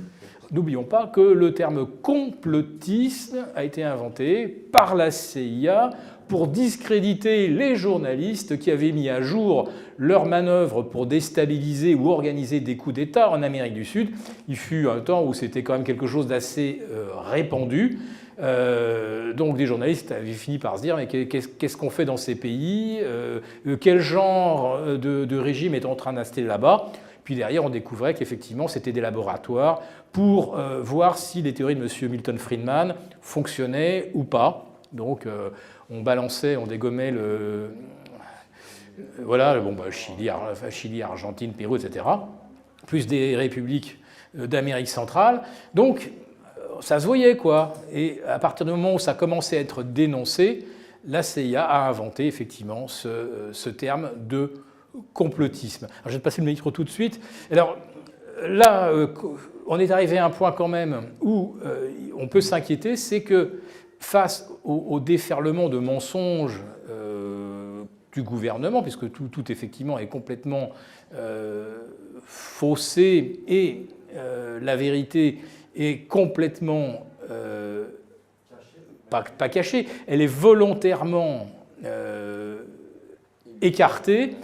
N'oublions pas que le terme complotisme a été inventé par la CIA pour discréditer les journalistes qui avaient mis à jour leurs manœuvres pour déstabiliser ou organiser des coups d'État en Amérique du Sud. Il fut un temps où c'était quand même quelque chose d'assez répandu. Donc des journalistes avaient fini par se dire mais qu'est-ce qu'on fait dans ces pays, quel genre de régime est en train d'installer là-bas. Puis derrière, on découvrait qu'effectivement, c'était des laboratoires pour voir si les théories de M. Milton Friedman fonctionnaient ou pas. Donc, on balançait, on dégommait voilà, bon, Chili, Argentine, Pérou, etc., plus des républiques d'Amérique centrale. Donc, ça se voyait, quoi. Et à partir du moment où ça commençait à être dénoncé, la CIA a inventé effectivement ce terme de complotisme. Alors, je vais te passer le micro tout de suite. Alors là, on est arrivé à un point quand même où on peut s'inquiéter, c'est que face au déferlement de mensonges du gouvernement, puisque tout effectivement est complètement faussé et la vérité est complètement pas cachée, elle est volontairement écartée.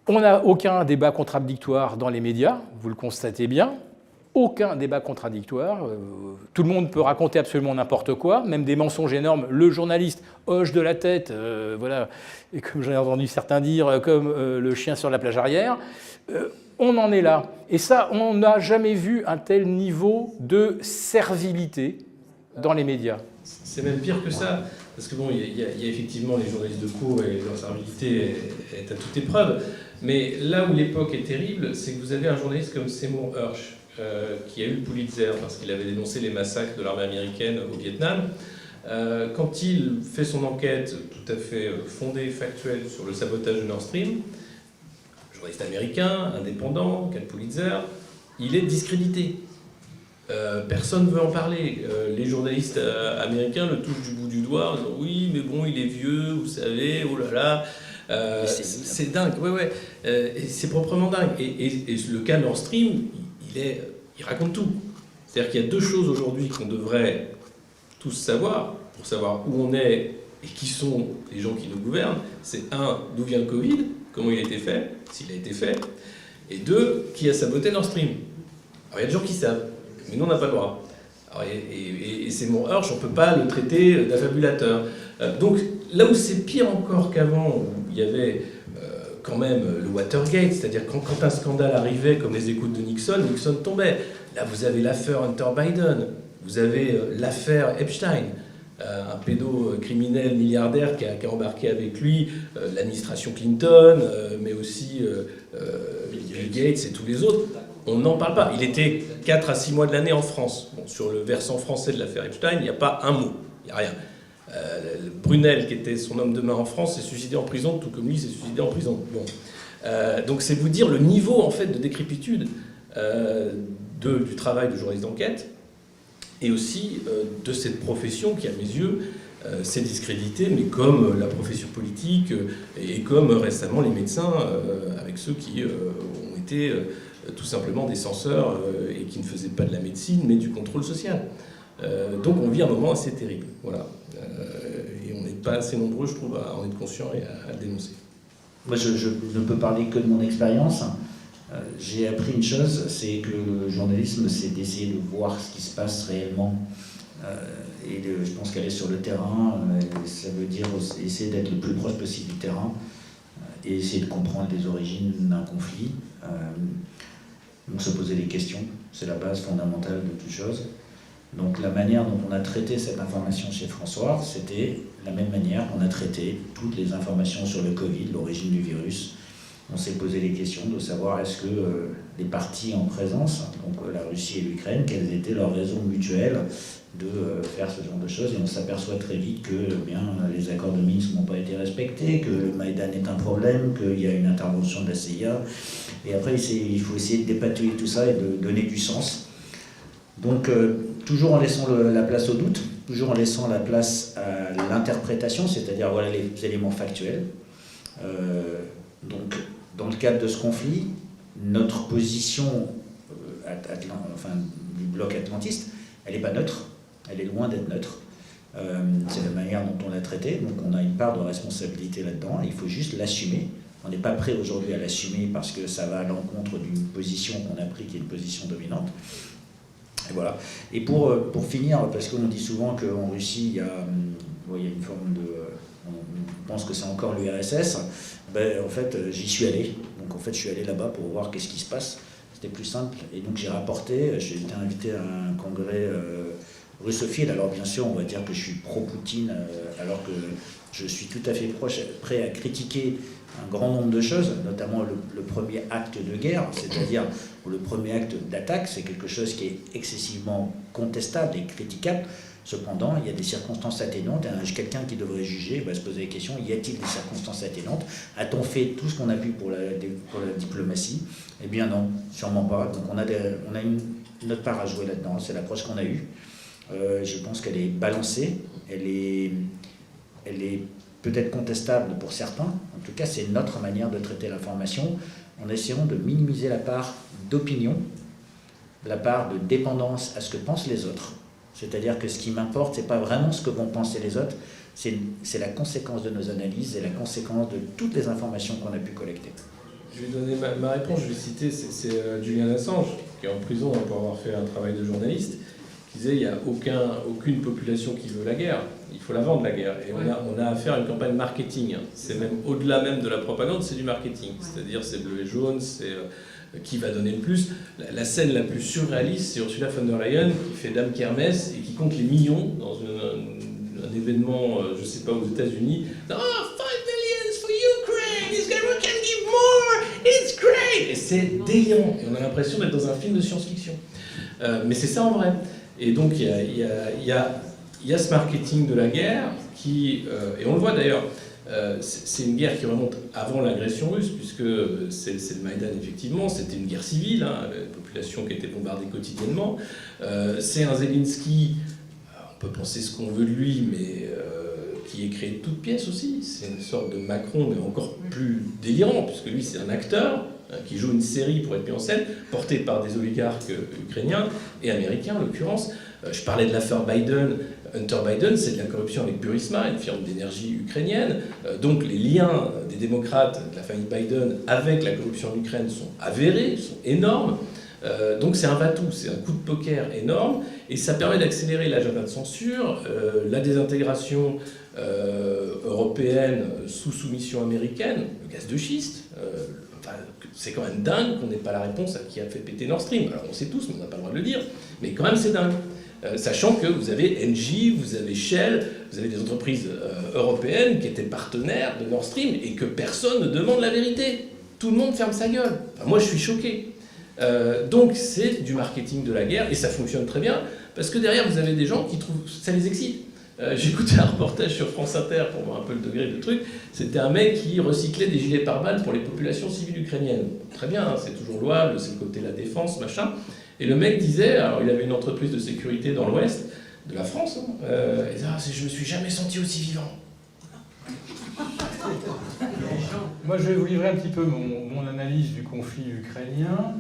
On n'a aucun débat contradictoire dans les médias, vous le constatez bien. Aucun débat contradictoire. Tout le monde peut raconter absolument n'importe quoi, même des mensonges énormes. Le journaliste hoche de la tête, voilà, et comme j'ai entendu certains dire, comme le chien sur la plage arrière. On en est là. Et ça, on n'a jamais vu un tel niveau de servilité dans les médias. C'est même pire que ça, parce que bon, il y a effectivement les journalistes de cours et leur servilité est à toute épreuve. Mais là où l'époque est terrible, c'est que vous avez un journaliste comme Seymour Hersh, qui a eu le Pulitzer parce qu'il avait dénoncé les massacres de l'armée américaine au Vietnam. Quand il fait son enquête tout à fait fondée, factuelle sur le sabotage de Nord Stream, journaliste américain, indépendant, qui a le Pulitzer, il est discrédité. Personne ne veut en parler. Les journalistes américains le touchent du bout du doigt en disant oui, mais bon, il est vieux, vous savez, oh là là. C'est dingue, ouais. Et c'est proprement dingue. Et le cas Nord Stream, il raconte tout. C'est-à-dire qu'il y a deux choses aujourd'hui qu'on devrait tous savoir, pour savoir où on est et qui sont les gens qui nous gouvernent. C'est un, d'où vient le Covid, comment il a été fait, s'il a été fait, et deux, qui a saboté Nord Stream. Alors il y a des gens qui savent, mais nous on n'a pas le droit. Alors, et c'est mon Hersh, on ne peut pas le traiter d'affabulateur. Donc là où c'est pire encore qu'avant, où il y avait quand même le Watergate, c'est-à-dire quand un scandale arrivait, comme les écoutes de Nixon tombait. Là, vous avez l'affaire Hunter Biden, vous avez l'affaire Epstein, un pédocriminel milliardaire qui a embarqué avec lui l'administration Clinton, mais aussi Bill Gates et tous les autres. On n'en parle pas. Il était 4 à 6 mois de l'année en France. Bon, sur le versant français de l'affaire Epstein, il n'y a pas un mot, il n'y a rien. Brunel, qui était son homme de main en France, s'est suicidé en prison, tout comme lui s'est suicidé en prison. Bon. Donc c'est vous dire le niveau en fait de décrépitude du travail de journaliste d'enquête et aussi de cette profession qui, à mes yeux, s'est discréditée, mais comme la profession politique et comme récemment les médecins, avec ceux qui ont été tout simplement des censeurs et qui ne faisaient pas de la médecine, mais du contrôle social. Donc on vit un moment assez terrible, voilà. Et on n'est pas assez nombreux, je trouve, à en être conscient et à le dénoncer. Moi, je ne peux parler que de mon expérience. J'ai appris une chose, c'est que le journalisme, c'est d'essayer de voir ce qui se passe réellement. Je pense qu'aller sur le terrain, ça veut dire essayer d'être le plus proche possible du terrain et essayer de comprendre les origines d'un conflit. Donc se poser des questions, c'est la base fondamentale de toute chose. Donc la manière dont on a traité cette information chez François, c'était la même manière qu'on a traité toutes les informations sur le Covid, l'origine du virus. On s'est posé les questions de savoir est-ce que les parties en présence, donc la Russie et l'Ukraine, quelles étaient leurs raisons mutuelles de faire ce genre de choses. Et on s'aperçoit très vite que les accords de Minsk n'ont pas été respectés, que le Maïdan est un problème, qu'il y a une intervention de la CIA. Et après, il faut essayer de dépatouiller tout ça et de donner du sens. Donc, toujours en laissant la place au doute, toujours en laissant la place à l'interprétation, c'est-à-dire voilà les éléments factuels. Donc, dans le cadre de ce conflit, notre position du bloc atlantiste, elle n'est pas neutre, elle est loin d'être neutre. C'est la manière dont on l'a traité, donc on a une part de responsabilité là-dedans, il faut juste l'assumer. On n'est pas prêt aujourd'hui à l'assumer parce que ça va à l'encontre d'une position qu'on a prise qui est une position dominante. Et voilà. Et pour finir, parce qu'on dit souvent qu'en Russie, il y a une forme de... on pense que c'est encore l'URSS. En fait, j'y suis allé. Donc en fait, je suis allé là-bas pour voir qu'est-ce qui se passe. C'était plus simple. Et donc j'ai rapporté, j'ai été invité à un congrès russophile. Alors bien sûr, on va dire que je suis pro-Poutine, alors que je suis tout à fait prêt à critiquer un grand nombre de choses, notamment le premier acte de guerre, c'est-à-dire le premier acte d'attaque, c'est quelque chose qui est excessivement contestable et critiquable. Cependant, il y a des circonstances atténuantes, et quelqu'un qui devrait juger va se poser la question, y a-t-il des circonstances atténuantes? A-t-on fait tout ce qu'on a pu pour la diplomatie? Eh bien non, sûrement pas. Donc on a notre part à jouer là-dedans, c'est l'approche qu'on a eue. Je pense qu'elle est balancée, elle est peut-être contestable pour certains. En tout cas, c'est notre manière de traiter l'information, en essayant de minimiser la part d'opinion, la part de dépendance à ce que pensent les autres. C'est-à-dire que ce qui m'importe, ce n'est pas vraiment ce que vont penser les autres, c'est la conséquence de nos analyses et la conséquence de toutes les informations qu'on a pu collecter. Je vais donner ma réponse, je vais citer, c'est Julian Assange, qui est en prison pour avoir fait un travail de journaliste, qui disait il n'y a aucune population qui veut la guerre, il faut la vendre la guerre. Et on a affaire à une campagne marketing, c'est même au-delà même de la propagande, c'est du marketing. C'est-à-dire c'est bleu et jaune, c'est qui va donner le plus. La scène la plus surréaliste, c'est Ursula von der Leyen qui fait Dame Kermesse et qui compte les millions dans un événement, je ne sais pas, aux États-Unis. Oh, 5 millions for Ukraine, we can give more, it's great! Et c'est délirant, et on a l'impression d'être dans un film de science-fiction. Mais c'est ça en vrai. Et donc il y a ce marketing de la guerre qui, et on le voit d'ailleurs, c'est une guerre qui remonte avant l'agression russe, puisque c'est le Maïdan, effectivement, c'était une guerre civile, hein, la population qui était bombardée quotidiennement. C'est un Zelensky, on peut penser ce qu'on veut de lui, mais qui est créé de toutes pièces aussi. C'est une sorte de Macron, mais encore plus délirant, puisque lui, c'est un acteur qui joue une série pour être mis en scène, portée par des oligarques ukrainiens et américains, en l'occurrence. Je parlais de l'affaire Biden. Hunter Biden, c'est de la corruption avec Burisma, une firme d'énergie ukrainienne. Donc les liens des démocrates, de la famille Biden, avec la corruption en Ukraine sont avérés, sont énormes. Donc c'est un va-tout, c'est un coup de poker énorme. Et ça permet d'accélérer l'agenda de censure, la désintégration européenne sous soumission américaine, le gaz de schiste. C'est quand même dingue qu'on n'ait pas la réponse à qui a fait péter Nord Stream. Alors on sait tous, mais on n'a pas le droit de le dire. Mais quand même c'est dingue. Sachant que vous avez Engie, vous avez Shell, vous avez des entreprises européennes qui étaient partenaires de Nord Stream et que personne ne demande la vérité. Tout le monde ferme sa gueule. Enfin, moi, je suis choqué. Donc, c'est du marketing de la guerre et ça fonctionne très bien parce que derrière, vous avez des gens qui trouvent ça les excite. J'ai écouté un reportage sur France Inter pour voir un peu le degré de truc. C'était un mec qui recyclait des gilets pare-balles pour les populations civiles ukrainiennes. Très bien, hein, c'est toujours louable, c'est le côté de la défense, machin. Et le mec disait, alors il avait une entreprise de sécurité dans l'ouest de la France, hein, il disait, je me suis jamais senti aussi vivant. Moi, je vais vous livrer un petit peu mon analyse du conflit ukrainien,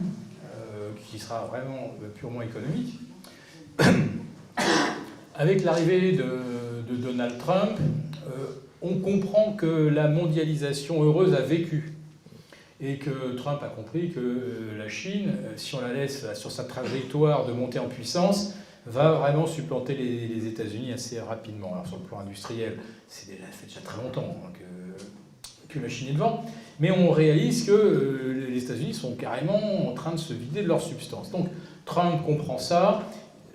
qui sera vraiment purement économique. Avec l'arrivée de Donald Trump, on comprend que la mondialisation heureuse a vécu. Et que Trump a compris que la Chine, si on la laisse sur sa trajectoire de montée en puissance, va vraiment supplanter les États-Unis assez rapidement. Alors sur le plan industriel, ça fait déjà très longtemps que la Chine est devant, mais on réalise que les États-Unis sont carrément en train de se vider de leur substance. Donc Trump comprend ça,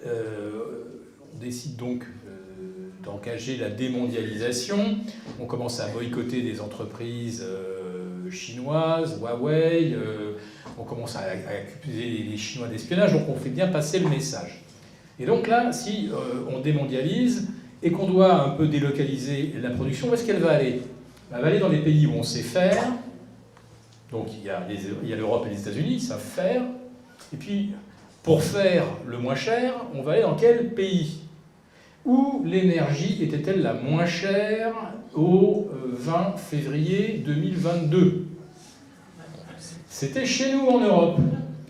on décide donc d'engager la démondialisation, on commence à boycotter des entreprises chinoises, Huawei, on commence à accuser les Chinois d'espionnage, donc on fait bien passer le message. Et donc là, si on démondialise et qu'on doit un peu délocaliser la production, où est-ce qu'elle va aller? Elle va aller dans les pays où on sait faire, donc il y a l'Europe et les États-Unis, ils savent faire, et puis pour faire le moins cher, on va aller dans quel pays? Où l'énergie était-elle la moins chère au 20 février 2022? C'était chez nous en Europe.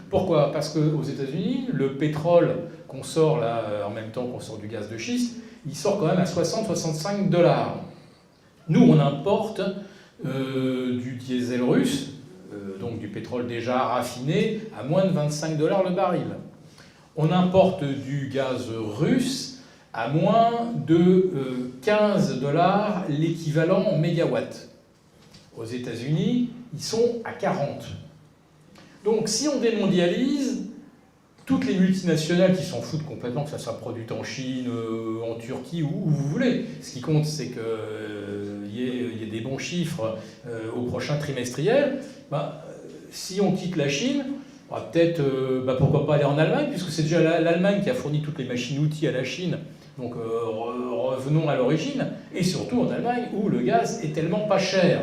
Pourquoi? Parce qu'aux États-Unis, le pétrole qu'on sort là, en même temps qu'on sort du gaz de schiste, il sort quand même à 60-65 $. Nous, on importe du diesel russe, donc du pétrole déjà raffiné, à moins de 25 $ le baril. On importe du gaz russe à moins de 15 $ l'équivalent en mégawatts. Aux États-Unis, ils sont à 40. Donc si on démondialise, toutes les multinationales qui s'en foutent complètement, que ça soit produit en Chine, en Turquie, où vous voulez, ce qui compte, c'est qu'il y ait des bons chiffres au prochain trimestriel. Si on quitte la Chine, on va peut-être, pourquoi pas aller en Allemagne, puisque c'est déjà l'Allemagne qui a fourni toutes les machines-outils à la Chine. Donc revenons à l'origine, et surtout en Allemagne, où le gaz est tellement pas cher.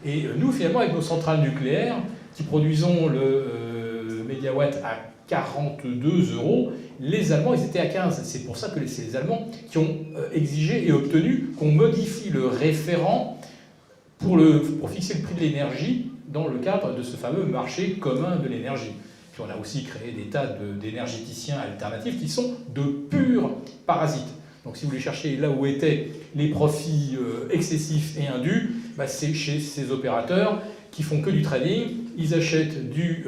Et nous, finalement, avec nos centrales nucléaires, qui produisons le mégawatt à 42 €, les Allemands, ils étaient à 15. C'est pour ça que c'est les Allemands qui ont exigé et obtenu qu'on modifie le référent pour fixer le prix de l'énergie dans le cadre de ce fameux marché commun de l'énergie. Puis on a aussi créé des tas d'énergéticiens alternatifs qui sont de purs parasites. Donc si vous voulez chercher là où étaient les profits excessifs et indus, c'est chez ces opérateurs qui font que du trading. Ils achètent du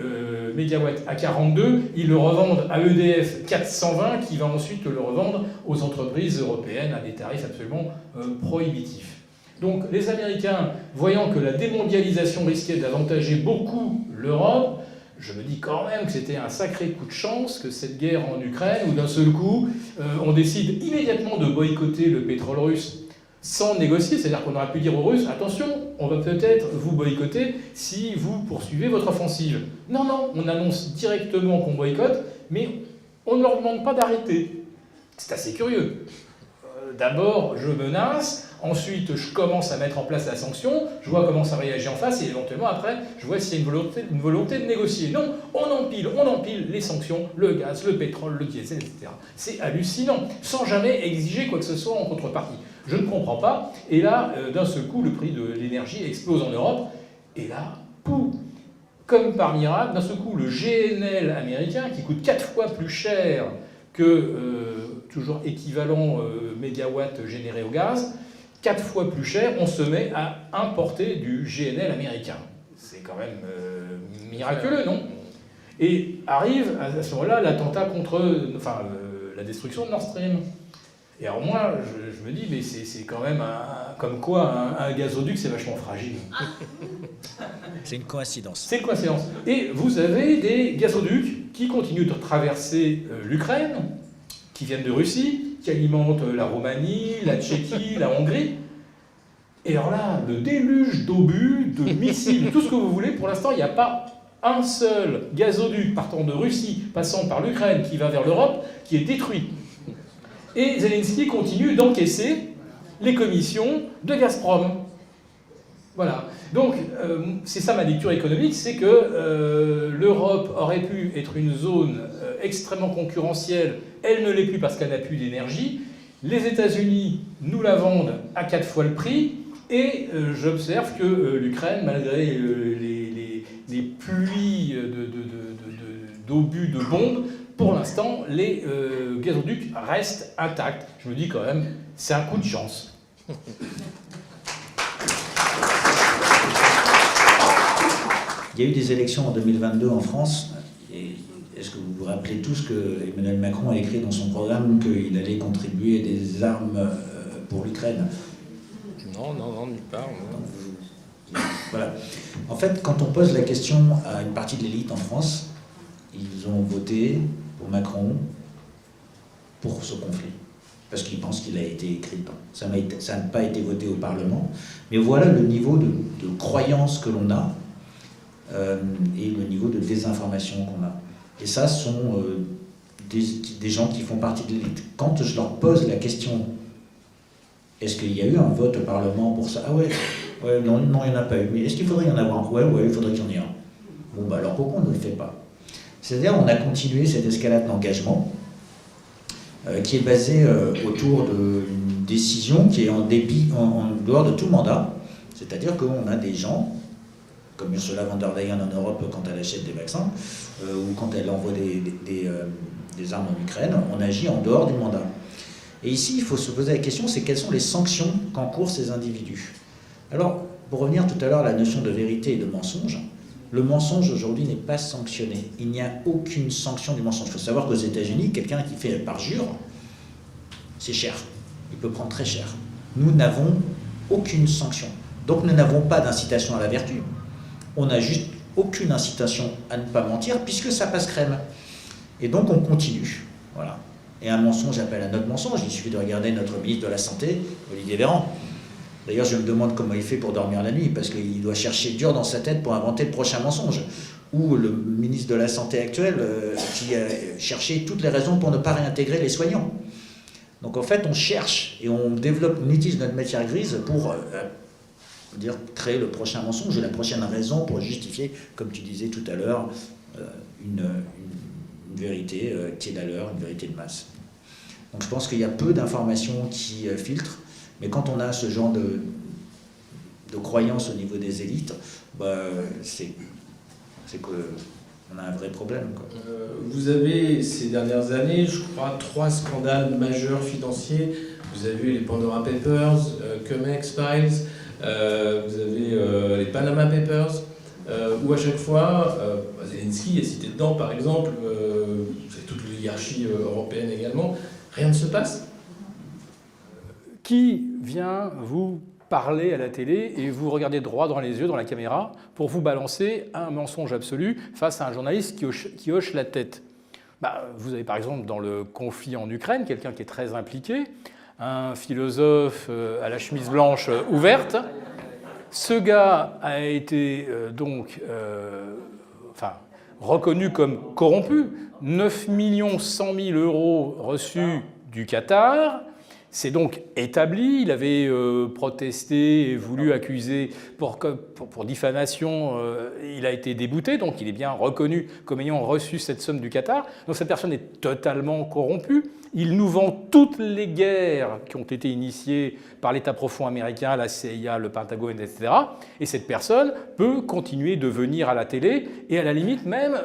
mégawatt à 42, ils le revendent à EDF 420, qui va ensuite le revendre aux entreprises européennes à des tarifs absolument prohibitifs. Donc les Américains, voyant que la démondialisation risquait d'avantager beaucoup l'Europe, je me dis quand même que c'était un sacré coup de chance que cette guerre en Ukraine, où d'un seul coup, on décide immédiatement de boycotter le pétrole russe sans négocier, c'est-à-dire qu'on aurait pu dire aux Russes, attention, on va peut-être vous boycotter si vous poursuivez votre offensive. Non, non, on annonce directement qu'on boycotte, mais on ne leur demande pas d'arrêter. C'est assez curieux. D'abord, je menace, ensuite, je commence à mettre en place la sanction, je vois comment ça réagit en face, et éventuellement, après, je vois s'il y a une volonté de négocier. Non, on empile les sanctions, le gaz, le pétrole, le diesel, etc. C'est hallucinant, sans jamais exiger quoi que ce soit en contrepartie. Je ne comprends pas, et là, d'un seul coup, le prix de l'énergie explose en Europe, et là, pouf, comme par miracle, d'un seul coup, le GNL américain, qui coûte 4 fois plus cher que, toujours équivalent mégawatt généré au gaz, 4 fois plus cher, on se met à importer du GNL américain. C'est quand même miraculeux, non? Et arrive à ce moment-là l'attentat contre, la destruction de Nord Stream. Et alors moi, je me dis, mais c'est quand même comme quoi un gazoduc, c'est vachement fragile. C'est une coïncidence. C'est une coïncidence. Et vous avez des gazoducs qui continuent de traverser l'Ukraine, qui viennent de Russie, qui alimentent la Roumanie, la Tchéquie, la Hongrie. Et alors là, le déluge d'obus, de missiles, tout ce que vous voulez, pour l'instant, il n'y a pas un seul gazoduc partant de Russie, passant par l'Ukraine, qui va vers l'Europe, qui est détruit. Et Zelensky continue d'encaisser les commissions de Gazprom. Voilà. Donc, c'est ça ma lecture économique, c'est que l'Europe aurait pu être une zone extrêmement concurrentielle. Elle ne l'est plus parce qu'elle n'a plus d'énergie. Les États-Unis nous la vendent à 4 fois le prix. Et j'observe que l'Ukraine, malgré les pluies d'obus, de bombes, pour l'instant, les gazoducs restent intacts. Je me dis quand même, c'est un coup de chance. Il y a eu des élections en 2022 en France. Est-ce que vous vous rappelez tous que Emmanuel Macron a écrit dans son programme qu'il allait contribuer des armes pour l'Ukraine? Non, nulle part. Non. Voilà. En fait, quand on pose la question à une partie de l'élite en France, ils ont voté pour Macron pour ce conflit. Parce qu'ils pensent qu'il a été écrit. Ça n'a pas été voté au Parlement. Mais voilà le niveau de croyance que l'on a et le niveau de désinformation qu'on a. Et ça sont des gens qui font partie de l'élite. Quand je leur pose la question, est-ce qu'il y a eu un vote au Parlement pour ça? Ah ouais, non, il n'y en a pas eu. Mais est-ce qu'il faudrait y en avoir? Ouais, il faudrait qu'il y en ait un. Bon, alors pourquoi on ne le fait pas? C'est-à-dire on a continué cette escalade d'engagement qui est basée autour d'une décision qui est en dehors de tout mandat. C'est-à-dire qu'on a des gens, comme Ursula von der Leyen en Europe quand elle achète des vaccins, ou quand elle envoie des armes en Ukraine, on agit en dehors du mandat. Et ici, il faut se poser la question, c'est quelles sont les sanctions qu'encourent ces individus. Alors, pour revenir tout à l'heure à la notion de vérité et de mensonge, le mensonge aujourd'hui n'est pas sanctionné. Il n'y a aucune sanction du mensonge. Il faut savoir qu'aux États-Unis, quelqu'un qui fait parjure, c'est cher. Il peut prendre très cher. Nous n'avons aucune sanction. Donc nous n'avons pas d'incitation à la vertu. On n'a juste aucune incitation à ne pas mentir, puisque ça passe crème. Et donc on continue. Voilà. Et un mensonge appelle un autre mensonge. Il suffit de regarder notre ministre de la Santé, Olivier Véran. D'ailleurs, je me demande comment il fait pour dormir la nuit, parce qu'il doit chercher dur dans sa tête pour inventer le prochain mensonge. Ou le ministre de la Santé actuel, qui a cherché toutes les raisons pour ne pas réintégrer les soignants. Donc en fait, on cherche et on développe, on utilise notre matière grise pour créer le prochain mensonge, la prochaine raison pour justifier, comme tu disais tout à l'heure, une vérité qui est à l'heure, une vérité de masse. Donc je pense qu'il y a peu d'informations qui filtrent, mais quand on a ce genre de croyances au niveau des élites, c'est qu'on a un vrai problème, quoi. Vous avez, ces dernières années, je crois, 3 scandales majeurs financiers. Vous avez les Pandora Papers, Cum-Ex Files, vous avez les Panama Papers, où à chaque fois, Zelensky est cité dedans, par exemple, vous avez toute l'oligarchie européenne également, rien ne se passe. Qui vient vous parler à la télé et vous regardez droit dans les yeux, dans la caméra, pour vous balancer un mensonge absolu face à un journaliste qui hoche la tête? Vous avez par exemple dans le conflit en Ukraine quelqu'un qui est très impliqué, un philosophe à la chemise blanche ouverte. Ce gars a été reconnu comme corrompu. 9 100 000 € reçus du Qatar. C'est donc établi. Il avait protesté et voulu accuser pour diffamation. Il a été débouté, donc il est bien reconnu comme ayant reçu cette somme du Qatar. Donc cette personne est totalement corrompue. Il nous vend toutes les guerres qui ont été initiées par l'État profond américain, la CIA, le Pentagone, etc. Et cette personne peut continuer de venir à la télé et à la limite même,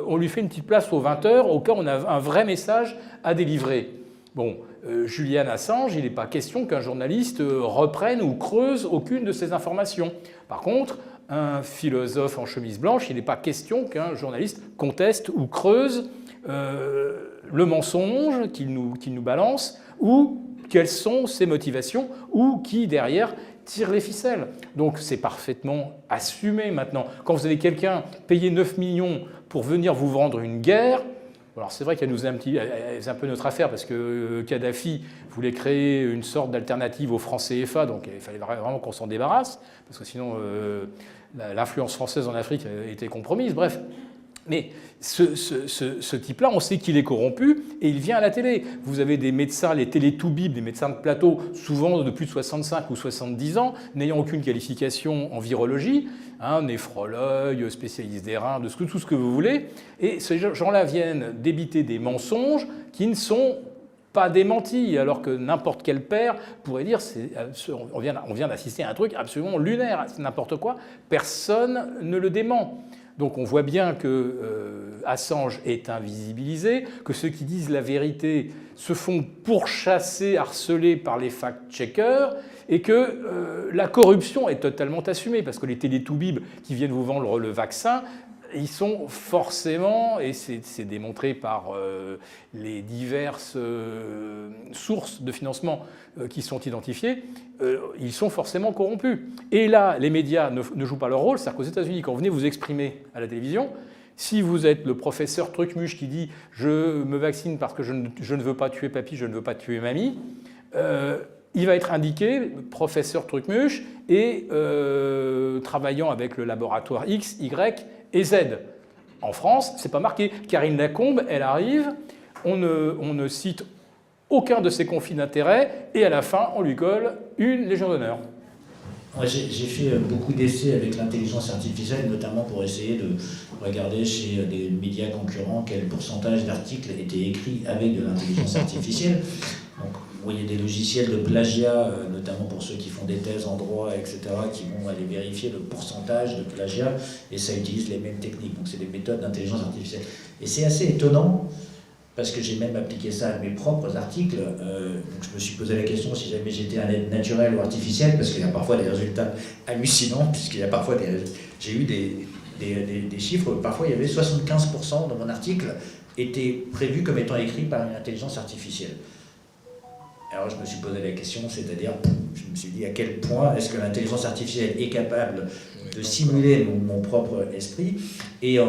on lui fait une petite place aux 20h au cas où on a un vrai message à délivrer. Bon, Julian Assange, il n'est pas question qu'un journaliste reprenne ou creuse aucune de ces informations. Par contre, un philosophe en chemise blanche, il n'est pas question qu'un journaliste conteste ou creuse le mensonge qu'il nous balance, ou quelles sont ses motivations, ou qui derrière tire les ficelles. Donc c'est parfaitement assumé maintenant. Quand vous avez quelqu'un payé 9 millions pour venir vous vendre une guerre, alors c'est vrai qu'elle nous est un peu notre affaire parce que Kadhafi voulait créer une sorte d'alternative au franc CFA, donc il fallait vraiment qu'on s'en débarrasse, parce que sinon l'influence française en Afrique était compromise, bref. Mais ce type-là, on sait qu'il est corrompu et il vient à la télé. Vous avez des médecins, les télétoubibs, des médecins de plateau, souvent de plus de 65 ou 70 ans, n'ayant aucune qualification en virologie, néphrologue, spécialiste des reins, de tout ce que vous voulez. Et ces gens-là viennent débiter des mensonges qui ne sont pas démentis, alors que n'importe quel père pourrait dire on vient d'assister à un truc absolument lunaire, c'est n'importe quoi, personne ne le dément. Donc on voit bien que Assange est invisibilisé, que ceux qui disent la vérité se font pourchasser, harceler par les fact-checkers, et que la corruption est totalement assumée, parce que les télétoubibs qui viennent vous vendre le vaccin, ils sont forcément, et c'est démontré par les diverses sources de financement qui sont identifiées, ils sont forcément corrompus. Et là, les médias ne jouent pas leur rôle, c'est-à-dire qu'aux États-Unis, quand vous venez vous exprimer à la télévision, si vous êtes le professeur Trucmuche qui dit « je me vaccine parce que je ne veux pas tuer papy, je ne veux pas tuer mamie », il va être indiqué professeur Trucmuche et travaillant avec le laboratoire X, Y et Z. En France, c'est pas marqué. Karine Lacombe, elle arrive, on ne cite aucun de ses conflits d'intérêts et à la fin, on lui colle une Légion d'honneur. Ouais, j'ai fait beaucoup d'essais avec l'intelligence artificielle, notamment pour essayer de regarder chez des médias concurrents quel pourcentage d'articles étaient écrits avec de l'intelligence artificielle. Donc, vous voyez des logiciels de plagiat, notamment pour ceux qui font des thèses en droit, etc., qui vont aller vérifier le pourcentage de plagiat, et ça utilise les mêmes techniques. Donc c'est des méthodes d'intelligence artificielle. Et c'est assez étonnant, parce que j'ai même appliqué ça à mes propres articles. Donc je me suis posé la question si jamais j'étais un être naturel ou artificiel, parce qu'il y a parfois des résultats hallucinants, puisqu'il y a parfois j'ai eu des chiffres, parfois il y avait 75% de mon article était prévu comme étant écrit par une intelligence artificielle. Alors je me suis posé la question, c'est-à-dire, je me suis dit à quel point est-ce que l'intelligence artificielle est capable de simuler mon propre esprit. Et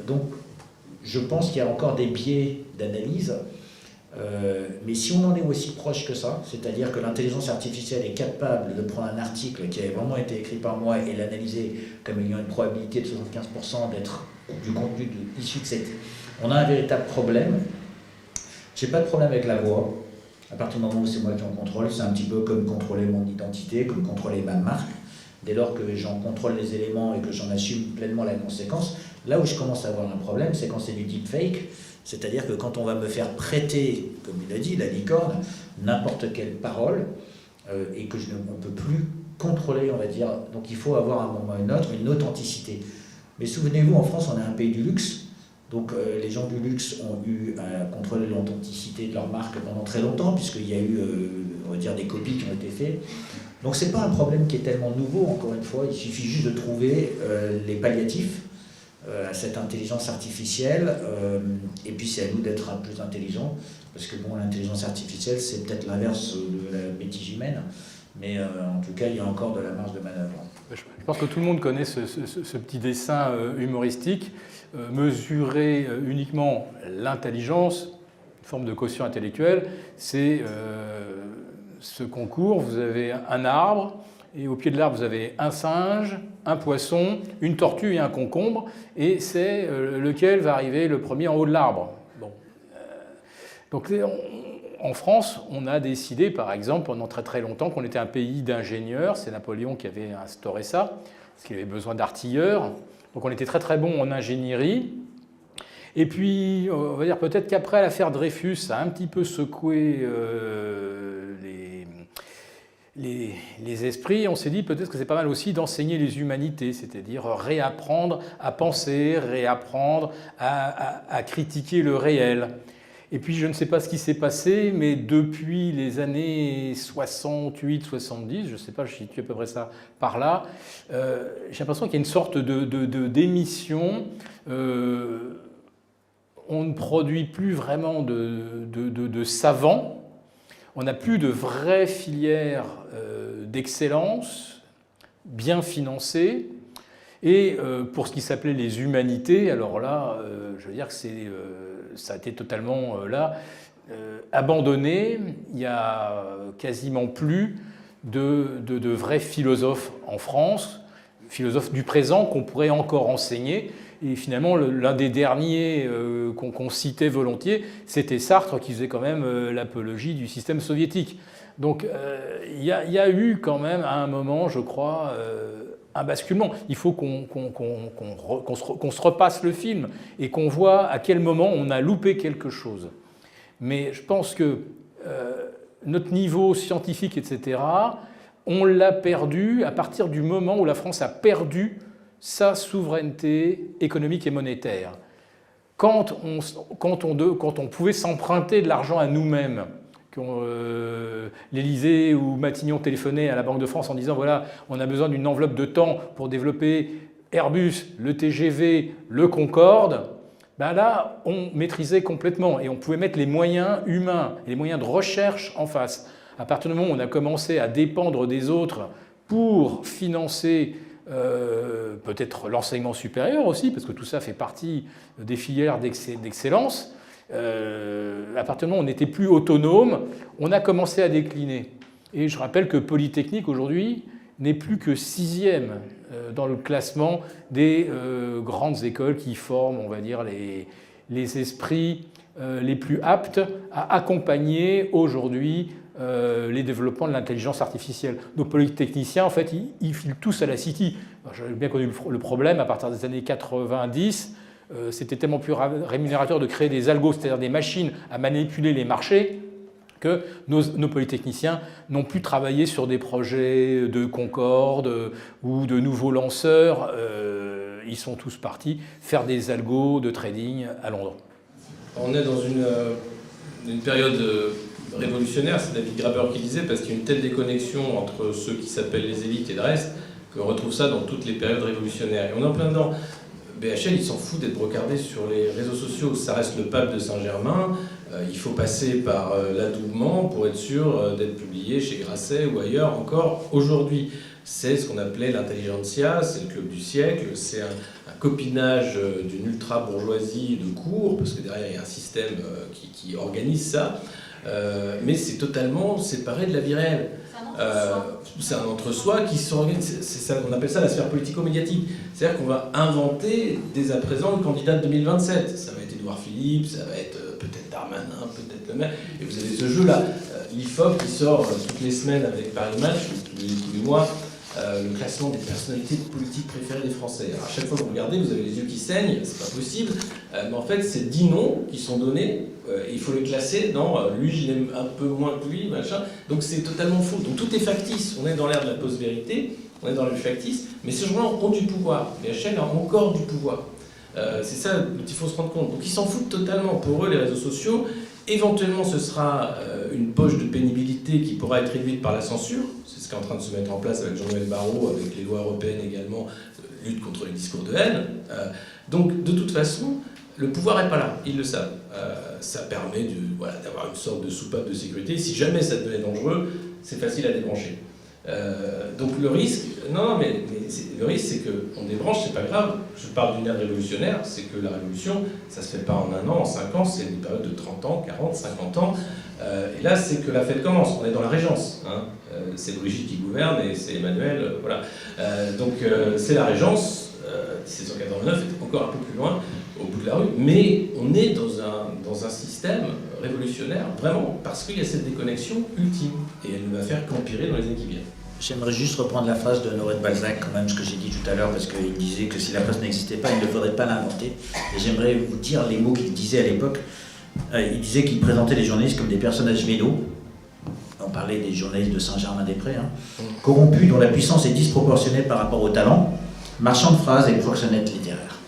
donc, je pense qu'il y a encore des biais d'analyse, mais si on en est aussi proche que ça, c'est-à-dire que l'intelligence artificielle est capable de prendre un article qui avait vraiment été écrit par moi et l'analyser comme ayant une probabilité de 75% d'être du contenu issu de cette... On a un véritable problème. Je n'ai pas de problème avec la voix. À partir du moment où c'est moi qui en contrôle, c'est un petit peu comme contrôler mon identité, comme contrôler ma marque. Dès lors que j'en contrôle les éléments et que j'en assume pleinement la conséquence, là où je commence à avoir un problème, c'est quand c'est du deepfake, c'est-à-dire que quand on va me faire prêter, comme il a dit, la licorne, n'importe quelle parole, et que on ne peut plus contrôler, on va dire. Donc il faut avoir à un moment ou à un autre une authenticité. Mais souvenez-vous, en France, on est un pays du luxe. Donc les gens du luxe ont eu à contrôler l'authenticité de leur marque pendant très longtemps, puisqu'il y a eu, on va dire, des copies qui ont été faites. Donc c'est pas un problème qui est tellement nouveau, encore une fois, il suffit juste de trouver les palliatifs à cette intelligence artificielle, et puis c'est à nous d'être plus intelligents, parce que bon, l'intelligence artificielle, c'est peut-être l'inverse de la bêtise humaine, mais en tout cas, il y a encore de la marge de manœuvre. Je pense que tout le monde connaît ce petit dessin humoristique. Mesurer uniquement l'intelligence, une forme de quotient intellectuel, c'est ce concours. Vous avez un arbre, et au pied de l'arbre, vous avez un singe, un poisson, une tortue et un concombre, et c'est lequel va arriver le premier en haut de l'arbre. Bon. Donc, en France, on a décidé, par exemple, pendant très très longtemps, qu'on était un pays d'ingénieurs. C'est Napoléon qui avait instauré ça, parce qu'il avait besoin d'artilleurs. Donc on était très très bon en ingénierie. Et puis, on va dire peut-être qu'après l'affaire Dreyfus, ça a un petit peu secoué les esprits. On s'est dit peut-être que c'est pas mal aussi d'enseigner les humanités, c'est-à-dire réapprendre à penser, réapprendre à critiquer le réel. Et puis je ne sais pas ce qui s'est passé, mais depuis les années 68-70, je ne sais pas, je situe à peu près ça par là, j'ai l'impression qu'il y a une sorte d'émission. On ne produit plus vraiment de savants, on n'a plus de vraies filières d'excellence, bien financées. Et pour ce qui s'appelait les humanités, alors là, je veux dire que ça a été totalement abandonné. Il n'y a quasiment plus de vrais philosophes en France, philosophes du présent qu'on pourrait encore enseigner. Et finalement, l'un des derniers qu'on citait volontiers, c'était Sartre, qui faisait quand même l'apologie du système soviétique. Donc il y a eu quand même à un moment, je crois, un basculement. Il faut qu'on se repasse le film et qu'on voit à quel moment on a loupé quelque chose. Mais je pense que notre niveau scientifique, etc., on l'a perdu à partir du moment où la France a perdu sa souveraineté économique et monétaire. Quand on pouvait s'emprunter de l'argent à nous-mêmes, l'Élysée ou Matignon téléphonait à la Banque de France en disant voilà, on a besoin d'une enveloppe de temps pour développer Airbus, le TGV, le Concorde, ben là, on maîtrisait complètement et on pouvait mettre les moyens humains et les moyens de recherche en face. À partir du moment où on a commencé à dépendre des autres pour financer peut-être l'enseignement supérieur aussi, parce que tout ça fait partie des filières d'excellence, à partir du moment où on n'était plus autonome, on a commencé à décliner. Et je rappelle que Polytechnique, aujourd'hui, n'est plus que 6e dans le classement des grandes écoles qui forment, on va dire, les esprits les plus aptes à accompagner aujourd'hui les développements de l'intelligence artificielle. Nos polytechniciens, en fait, ils filent tous à la City. J'ai bien connu le problème à partir des années 90. C'était tellement plus rémunérateur de créer des algos, c'est-à-dire des machines à manipuler les marchés, que nos polytechniciens n'ont plus travaillé sur des projets de Concorde ou de nouveaux lanceurs. Ils sont tous partis faire des algos de trading à Londres. On est dans une période révolutionnaire, c'est David Graeber qui disait, parce qu'il y a une telle déconnexion entre ceux qui s'appellent les élites et le reste, qu'on retrouve ça dans toutes les périodes révolutionnaires. Et on est en plein dedans. BHL, il s'en fout d'être brocardé sur les réseaux sociaux. Ça reste le pape de Saint-Germain. Il faut passer par l'adoubement pour être sûr d'être publié chez Grasset ou ailleurs encore aujourd'hui. C'est ce qu'on appelait l'intelligentsia, c'est le club du siècle, c'est un copinage d'une ultra-bourgeoisie de cours, parce que derrière il y a un système qui organise ça, mais c'est totalement séparé de la vie réelle. C'est un entre-soi qui s'organise, on appelle ça la sphère politico-médiatique. C'est-à-dire qu'on va inventer dès à présent le candidat de 2027. Ça va être Édouard Philippe, ça va être peut-être Darmanin, peut-être le maire. Et vous avez ce jeu-là. L'IFOP qui sort toutes les semaines avec Paris Match, ou tous les mois, le classement des personnalités politiques préférées des Français. Alors à chaque fois que vous regardez, vous avez les yeux qui saignent, c'est pas possible. Mais en fait, c'est 10 noms qui sont donnés. Il faut les classer dans lui, je l'aime un peu moins que lui, machin. Donc c'est totalement faux. Donc tout est factice. On est dans l'ère de la post-vérité, on est dans le factice, mais ces gens-là ont du pouvoir. Les chaînes ont encore du pouvoir. C'est ça dont il faut se rendre compte. Donc ils s'en foutent totalement. Pour eux, les réseaux sociaux, éventuellement ce sera une poche de pénibilité qui pourra être réduite par la censure. C'est ce qui est en train de se mettre en place avec Jean-Noël Barrot, avec les lois européennes également, lutte contre les discours de haine. Donc de toute façon, le pouvoir n'est pas là, ils le savent. Ça permet d'avoir une sorte de soupape de sécurité. Si jamais ça devenait dangereux, c'est facile à débrancher. Donc le risque, le risque c'est qu'on débranche, c'est pas grave. Je parle d'une ère révolutionnaire, c'est que la révolution, ça se fait pas en 1 an, en 5 ans, c'est une période de 30 ans, 40, 50 ans. Et là, c'est que la fête commence, on est dans la régence. Hein. C'est Brigitte qui gouverne et c'est Emmanuel, voilà. Donc c'est la régence, 1789 est encore un peu plus loin, au bout de la rue, mais on est dans un système révolutionnaire, vraiment, parce qu'il y a cette déconnexion ultime, et elle ne va faire qu'empirer dans les années qui viennent. J'aimerais juste reprendre la phrase de Honoré de Balzac, quand même, ce que j'ai dit tout à l'heure, parce qu'il disait que si la presse n'existait pas, il ne faudrait pas l'inventer. Et j'aimerais vous dire les mots qu'il disait à l'époque. Il disait qu'il présentait les journalistes comme des personnages vélos. On parlait des journalistes de Saint-Germain-des-Prés, corrompus, dont la puissance est disproportionnée par rapport au talent, marchands de phrases et proxénètes littéraires.